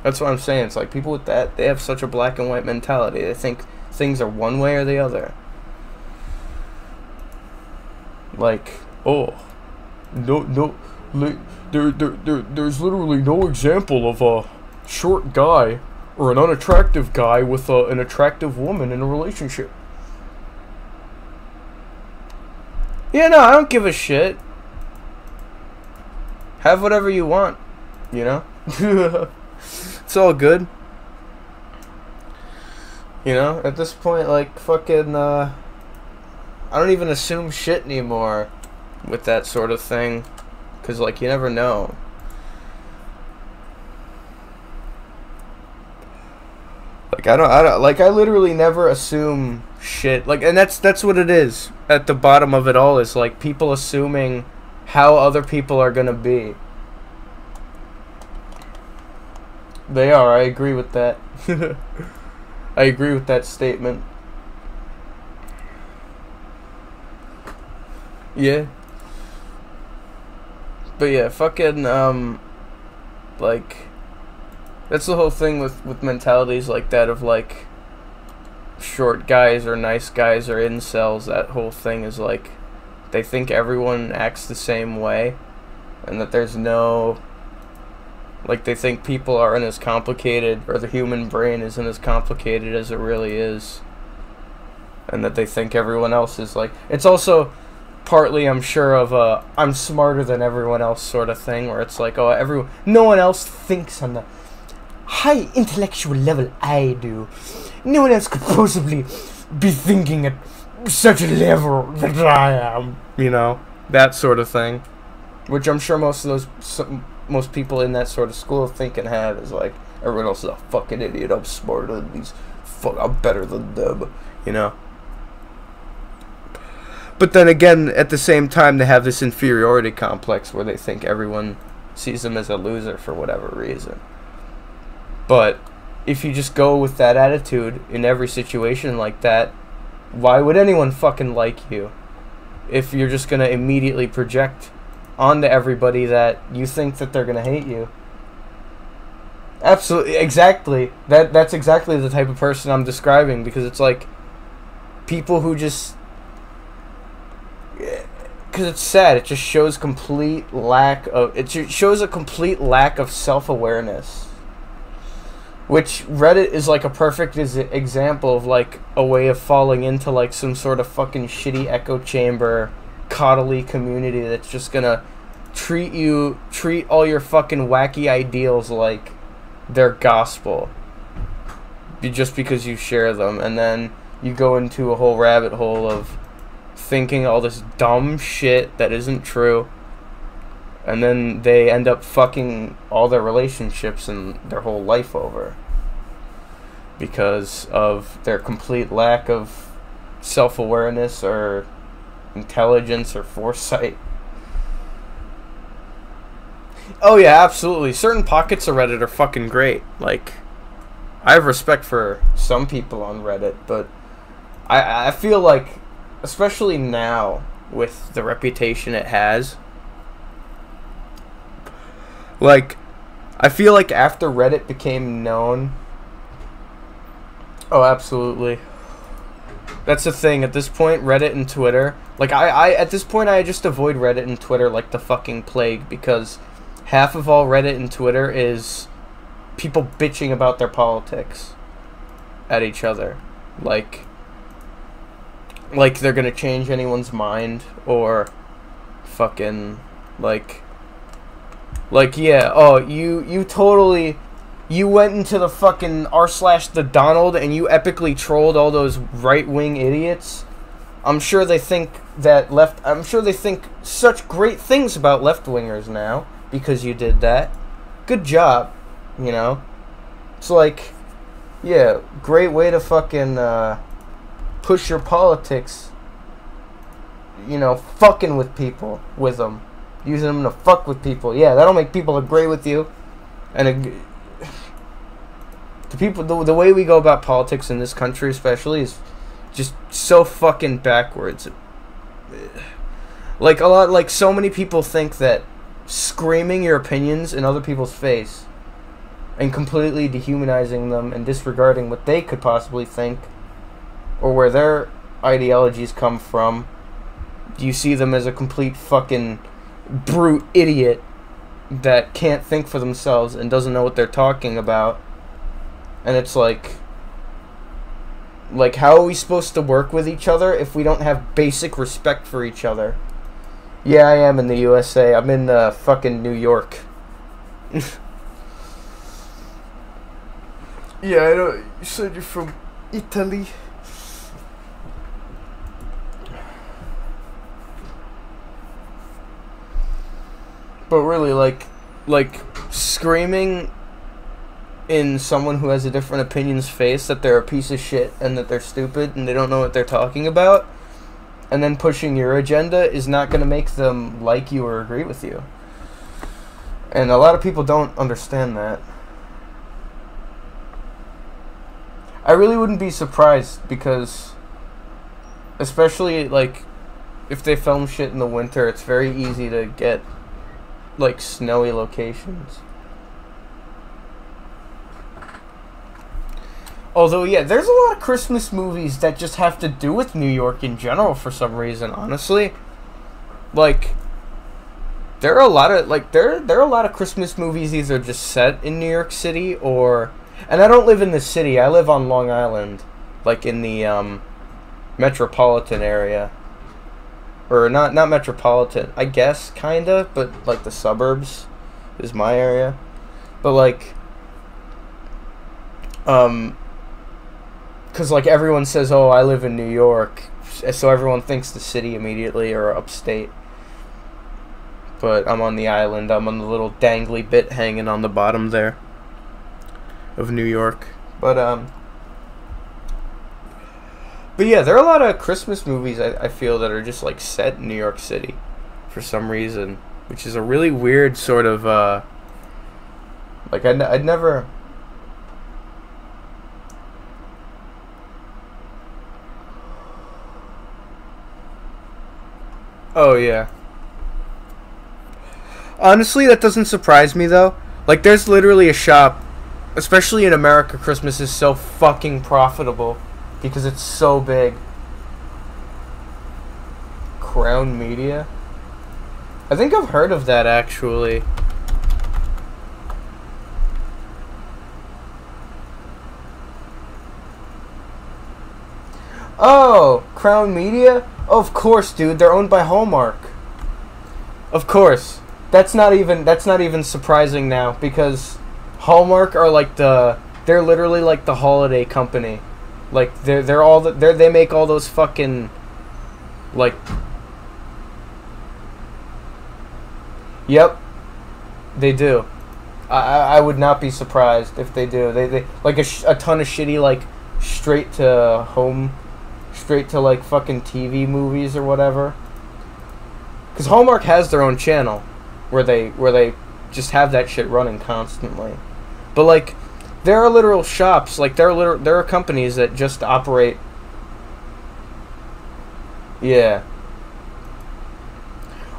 That's what I'm saying. It's like people with that, they have such a black and white mentality. They think things are one way or the other. Like, oh, there's literally no example of a short guy or an unattractive guy with an attractive woman in a relationship. Yeah, no, I don't give a shit. Have whatever you want, you know? It's all good. You know, at this point, like, fucking, I don't even assume shit anymore with that sort of thing. Because, like, you never know. Like, I literally never assume shit. Like, and that's what it is. At the bottom of it all is, like, people assuming how other people are gonna be. They are, I agree with that. I agree with that statement. Yeah. But yeah, fucking, like, that's the whole thing with mentalities like that of, like, short guys or nice guys or incels. That whole thing is, like, they think everyone acts the same way, and that there's no, like, they think people aren't as complicated, or the human brain isn't as complicated as it really is, and that they think everyone else is, like, it's also partly, I'm sure, of a I'm smarter than everyone else sort of thing, where it's like, oh, no one else thinks on the high intellectual level I do. No one else could possibly be thinking at such a level that I am, you know, that sort of thing, which I'm sure most people in that sort of school of thinking have, is like, everyone else is a fucking idiot, I'm smarter than these, I'm better than them, you know. But then again, at the same time, they have this inferiority complex where they think everyone sees them as a loser for whatever reason. But if you just go with that attitude in every situation like that, why would anyone fucking like you? If you're just going to immediately project onto everybody that you think that they're going to hate you. Absolutely, exactly. That's exactly the type of person I'm describing, because it's like people who just, because it's sad, it just shows a complete lack of self-awareness. Which Reddit is like a perfect example of, like, a way of falling into, like, some sort of fucking shitty echo chamber, coddly community that's just gonna treat all your fucking wacky ideals like they're gospel. Just because you share them, and then you go into a whole rabbit hole of thinking all this dumb shit that isn't true, and then they end up fucking all their relationships and their whole life over because of their complete lack of self-awareness or intelligence or foresight. Oh yeah, absolutely. Certain pockets of Reddit are fucking great. Like, I have respect for some people on Reddit, but I feel like, especially now with the reputation it has, like, I feel like after Reddit became known... Oh, absolutely. That's the thing. At this point, Reddit and Twitter... Like, at this point, I just avoid Reddit and Twitter like the fucking plague, because half of all Reddit and Twitter is people bitching about their politics at each other. Like they're gonna change anyone's mind, or fucking, like, yeah, oh, you totally you went into the fucking r/the Donald and you epically trolled all those right-wing idiots. I'm sure they think I'm sure they think such great things about left-wingers now because you did that. Good job, you know. It's like, yeah, great way to fucking push your politics. You know, fucking with people, with them, using them to fuck with people. Yeah, that'll make people agree with you. And the way we go about politics in this country, especially, is just so fucking backwards. Like so many people think that screaming your opinions in other people's face and completely dehumanizing them and disregarding what they could possibly think or where their ideologies come from, you see them as a complete fucking brute idiot that can't think for themselves and doesn't know what they're talking about. And it's like, how are we supposed to work with each other if we don't have basic respect for each other? Yeah, I am in the USA. I'm in fucking New York. Yeah, I know. You said you're from Italy. But really, like screaming in someone who has a different opinion's face that they're a piece of shit and that they're stupid and they don't know what they're talking about, and then pushing your agenda is not going to make them like you or agree with you. And a lot of people don't understand that. I really wouldn't be surprised because, especially, like, if they film shit in the winter, it's very easy to get, like, snowy locations. Although, yeah, there's a lot of Christmas movies that just have to do with New York in general for some reason, honestly. Like, there are a lot of Christmas movies either just set in New York City or... And I don't live in the city, I live on Long Island. Like, in the, metropolitan area. Or, not metropolitan, I guess, kinda, but, like, the suburbs is my area. But, like... Because, like, everyone says, oh, I live in New York, so everyone thinks the city immediately, or upstate. But I'm on the island, I'm on the little dangly bit hanging on the bottom there of New York. But yeah, there are a lot of Christmas movies, I feel, that are just, like, set in New York City for some reason, which is a really weird sort of, like, I'd never... Oh, yeah. Honestly, that doesn't surprise me, though. Like, there's literally a shop, especially in America, Christmas is so fucking profitable because it's so big. Crown Media? I think I've heard of that, actually. Oh, Crown Media? Of course, dude. They're owned by Hallmark. Of course. That's not even surprising now because Hallmark are like they're literally like the holiday company. Like they make all those fucking like. Yep. They do. I would not be surprised if they do. They like a ton of shitty like straight to home, straight to like fucking TV movies or whatever. Because Hallmark has their own channel where they just have that shit running constantly. But like there are literal shops, like there are companies that just operate. Yeah.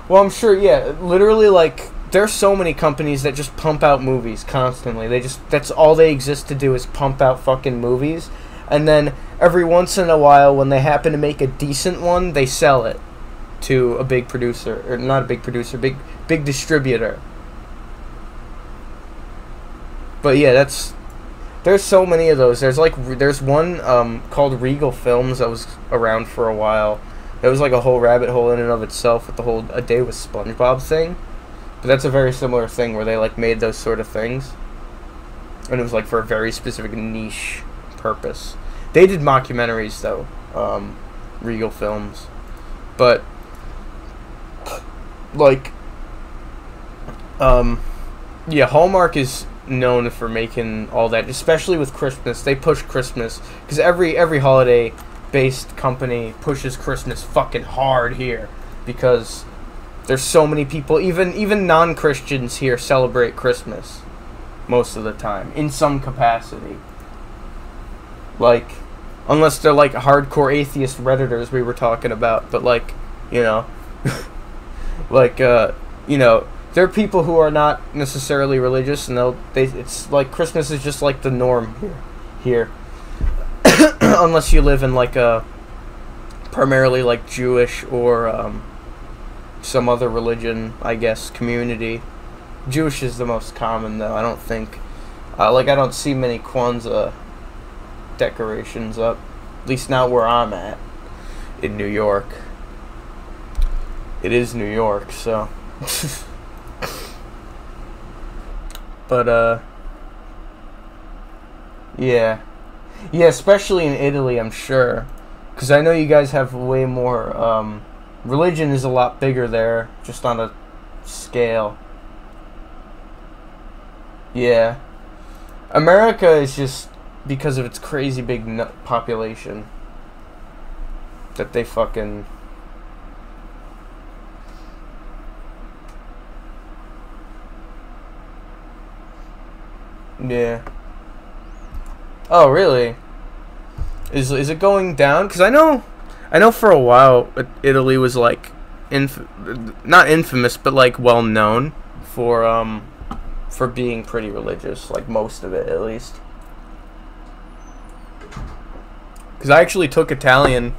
Well, I'm sure, yeah, literally like there's so many companies that just pump out movies constantly. That's all they exist to do is pump out fucking movies. And then every once in a while when they happen to make a decent one, they sell it to a big producer, or not a big producer, big distributor. But yeah, there's so many of those. There's one called Regal Films that was around for a while. It was like a whole rabbit hole in and of itself with the whole A Day with SpongeBob thing. But that's a very similar thing where they like made those sort of things. and it was like for a very specific niche purpose. They did mockumentaries though, Regal Films, but like, yeah, Hallmark is known for making all that, especially with Christmas. They push Christmas because every holiday based company pushes Christmas fucking hard here because there's so many people, even non-Christians here celebrate Christmas most of the time in some capacity. Like, unless they're like hardcore atheist Redditors we were talking about, but like, you know, like, you know, there are people who are not necessarily religious, and it's like Christmas is just like the norm here. Unless you live in like a primarily like Jewish or some other religion, I guess, community. Jewish is the most common though. I don't think, like, I don't see many Kwanzaa decorations up, at least not where I'm at in New York. It is New York, so. But yeah, especially in Italy, I'm sure, because I know you guys have way more. Religion is a lot bigger there, just on a scale. Yeah, America is just because of its crazy big population that they fucking. Yeah. Oh, really? Is it going down? Because I know for a while Italy was like not infamous, but like well known for being pretty religious, like most of it at least. Because I actually took Italian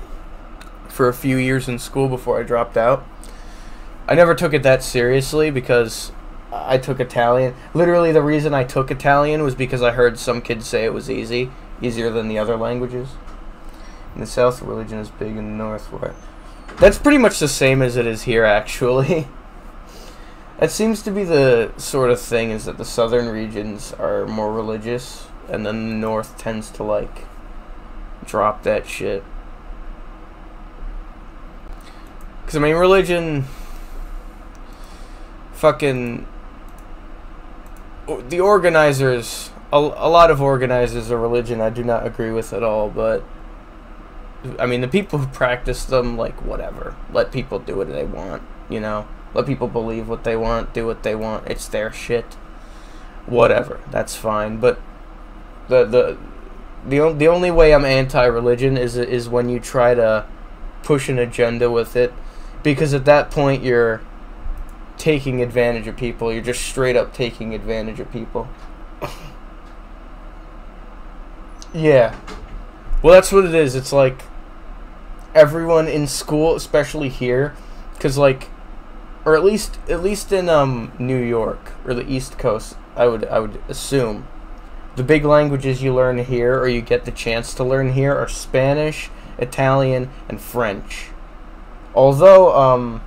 for a few years in school before I dropped out. I never took it that seriously because I took Italian. Literally, the reason I took Italian was because I heard some kids say it was easier than the other languages. In the South, religion is big. In the North, where that's pretty much the same as it is here, actually. That seems to be the sort of thing, is that the southern regions are more religious, and then the North tends to, like, drop that shit. Because, I mean, religion, fucking, the organizers, a lot of organizers of religion I do not agree with at all, but, I mean, the people who practice them, like, whatever. Let people do what they want, you know? Let people believe what they want, do what they want. It's their shit. Whatever. That's fine. But the only way I'm anti-religion is when you try to push an agenda with it, because at that point you're taking advantage of people. You're just straight up taking advantage of people. Yeah. Well, that's what it is. It's like everyone in school, especially here, because like, or at least in New York or the East Coast, I would assume the big languages you learn here, or you get the chance to learn here, are Spanish, Italian, and French. Although,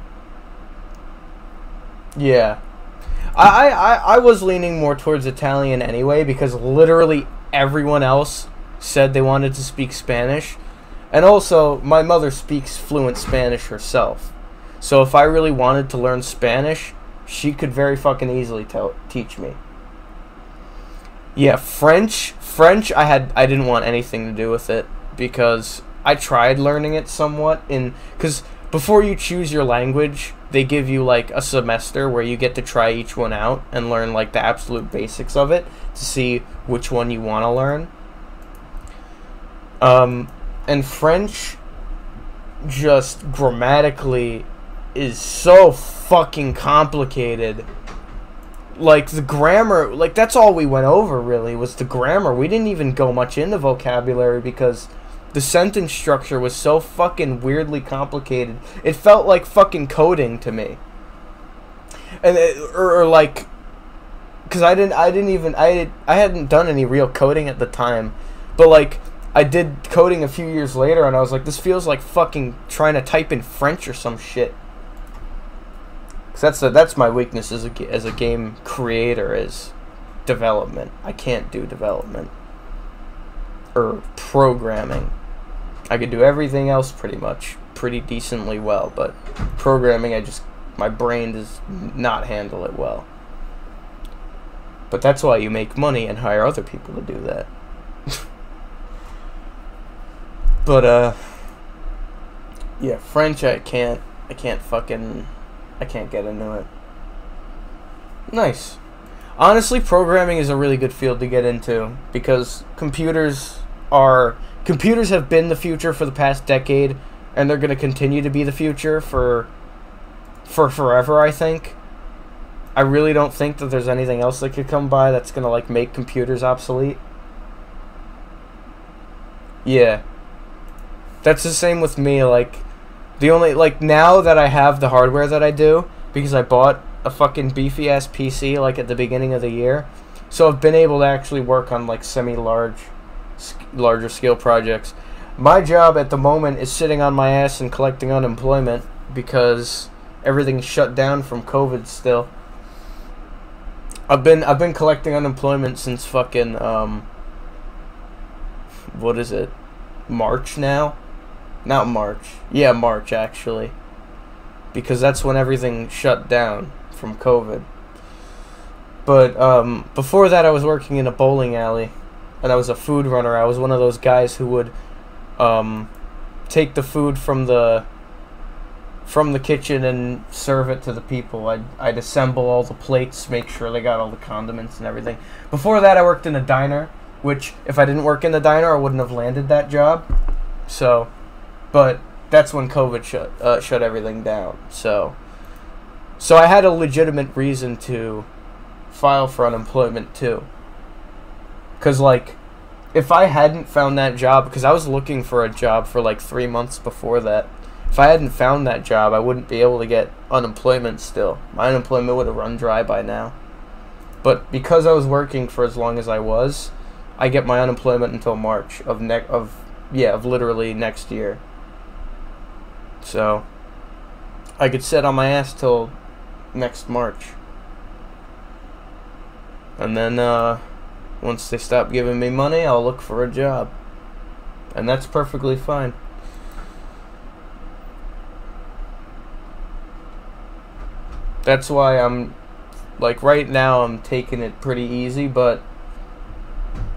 yeah, I was leaning more towards Italian anyway, because literally everyone else said they wanted to speak Spanish, and also my mother speaks fluent Spanish herself. So if I really wanted to learn Spanish, she could very fucking easily teach me. Yeah, French, I didn't want anything to do with it, because I tried learning it somewhat because before you choose your language, they give you like a semester where you get to try each one out and learn like the absolute basics of it to see which one you want to learn. And French, just grammatically, is so fucking complicated. Like, the grammar, like, that's all we went over, really, was the grammar. We didn't even go much into vocabulary because the sentence structure was so fucking weirdly complicated. It felt like fucking coding to me. And or like, because I hadn't done any real coding at the time, but like, I did coding a few years later, and I was like, this feels like fucking trying to type in French or some shit. Cause that's my weakness as a game creator, is development. I can't do development. Or programming. I could do everything else pretty much pretty decently well, but programming, my brain does not handle it well. But that's why you make money and hire other people to do that. But yeah, French I can't get into it. Nice. Honestly, programming is a really good field to get into because computers have been the future for the past decade, and they're going to continue to be the future for forever, I think. I really don't think that there's anything else that could come by that's going to like make computers obsolete. Yeah. That's the same with me, like the only now that I have the hardware that I do because I bought a fucking beefy ass PC like at the beginning of the year. So I've been able to actually work on like larger scale projects. My job at the moment is sitting on my ass and collecting unemployment because everything's shut down from COVID still. I've been collecting unemployment since fucking what is it? March now? Not March. Yeah, March actually. Because that's when everything shut down from COVID. But before that I was working in a bowling alley and I was a food runner. I was one of those guys who would take the food from the kitchen and serve it to the people. I'd assemble all the plates, make sure they got all the condiments and everything. Before that, I worked in a diner, which if I didn't work in the diner, I wouldn't have landed that job. So, but that's when COVID shut everything down. So I had a legitimate reason to file for unemployment too. 'Cause like, if I hadn't found that job, because I was looking for a job for like 3 months before that. If I hadn't found that job, I wouldn't be able to get unemployment still. My unemployment would have run dry by now. But because I was working for as long as I was, I get my unemployment until March of literally next year. So I could sit on my ass till next March. And then once they stop giving me money, I'll look for a job. And that's perfectly fine. That's why I'm, like, right now I'm taking it pretty easy, but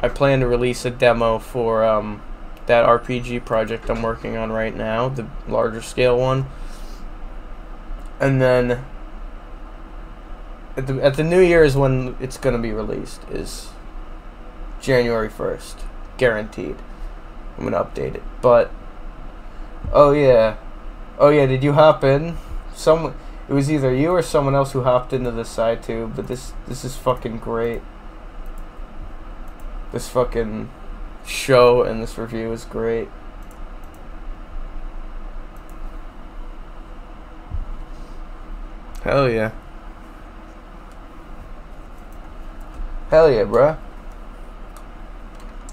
I plan to release a demo for that RPG project I'm working on right now, the larger scale one. And then at the New Year is when it's going to be released, is January 1st, guaranteed. I'm going to update it. But oh yeah, did you hop in? It was either you or someone else who hopped into this side too, but this is fucking great. This fucking show and this review is great. Hell yeah. Hell yeah, bruh.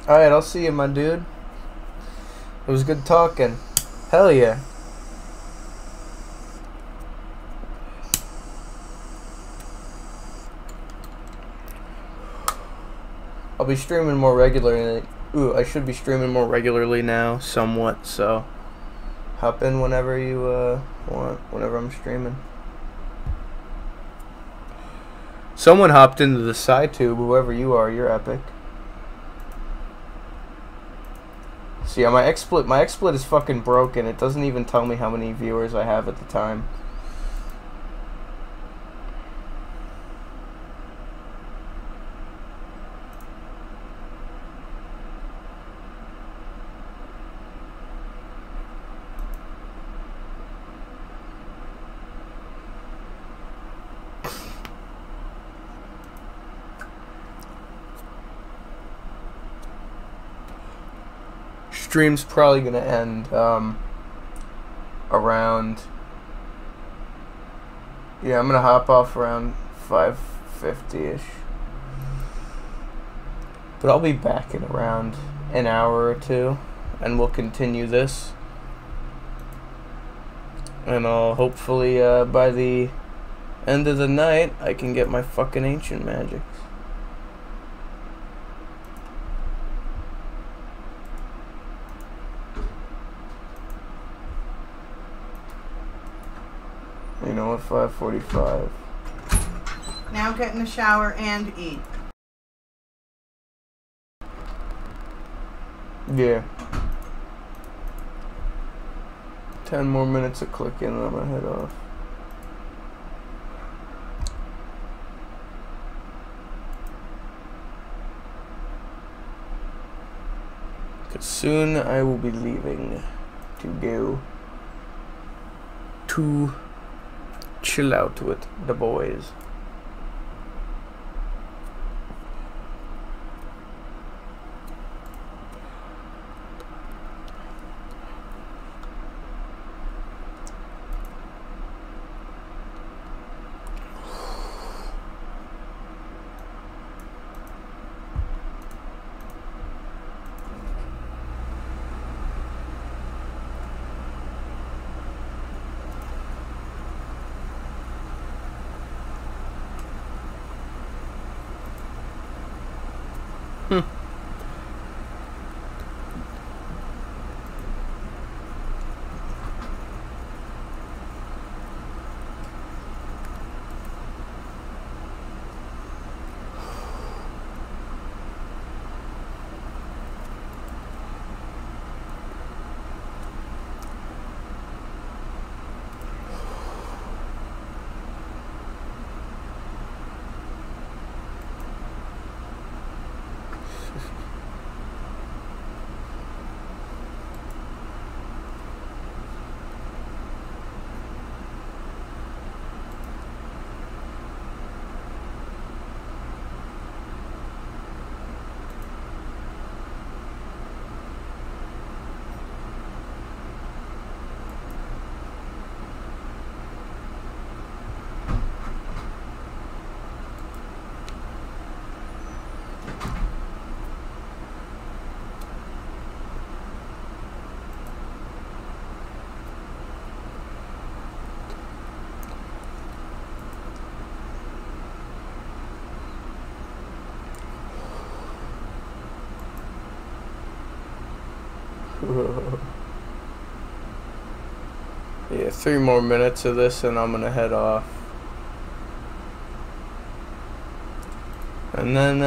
Alright, I'll see you, my dude. It was good talking. Hell yeah. I'll be streaming more regularly. Ooh, I should be streaming more regularly now, somewhat, so hop in whenever you want, whenever I'm streaming. Someone hopped into the side tube, whoever you are, you're epic. So yeah, my XSplit is fucking broken. It doesn't even tell me how many viewers I have at the time. Stream's probably gonna end around, yeah, I'm gonna hop off around 5:50ish, but I'll be back in around an hour or two and we'll continue this, and I'll hopefully by the end of the night I can get my fucking ancient magics. You know, at 5:45. Now get in the shower and eat. Yeah. 10 more minutes of clicking and I'm gonna head off. Cause soon I will be leaving to go to chill out with the boys. Yeah, 3 more minutes of this and I'm gonna head off. And then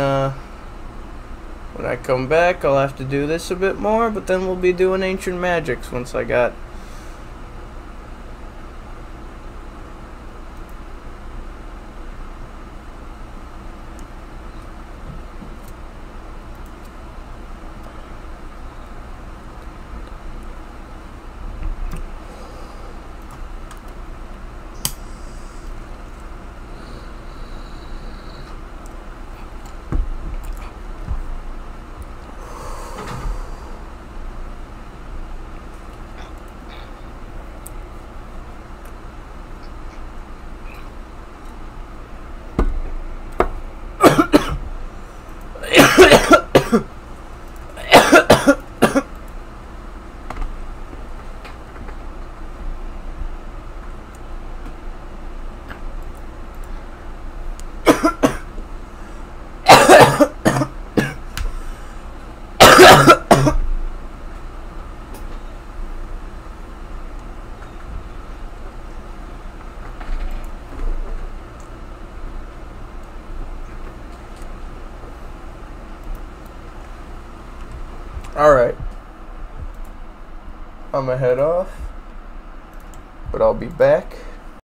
when I come back I'll have to do this a bit more, but then we'll be doing ancient magics once I got Alright, I'm gonna head off, but I'll be back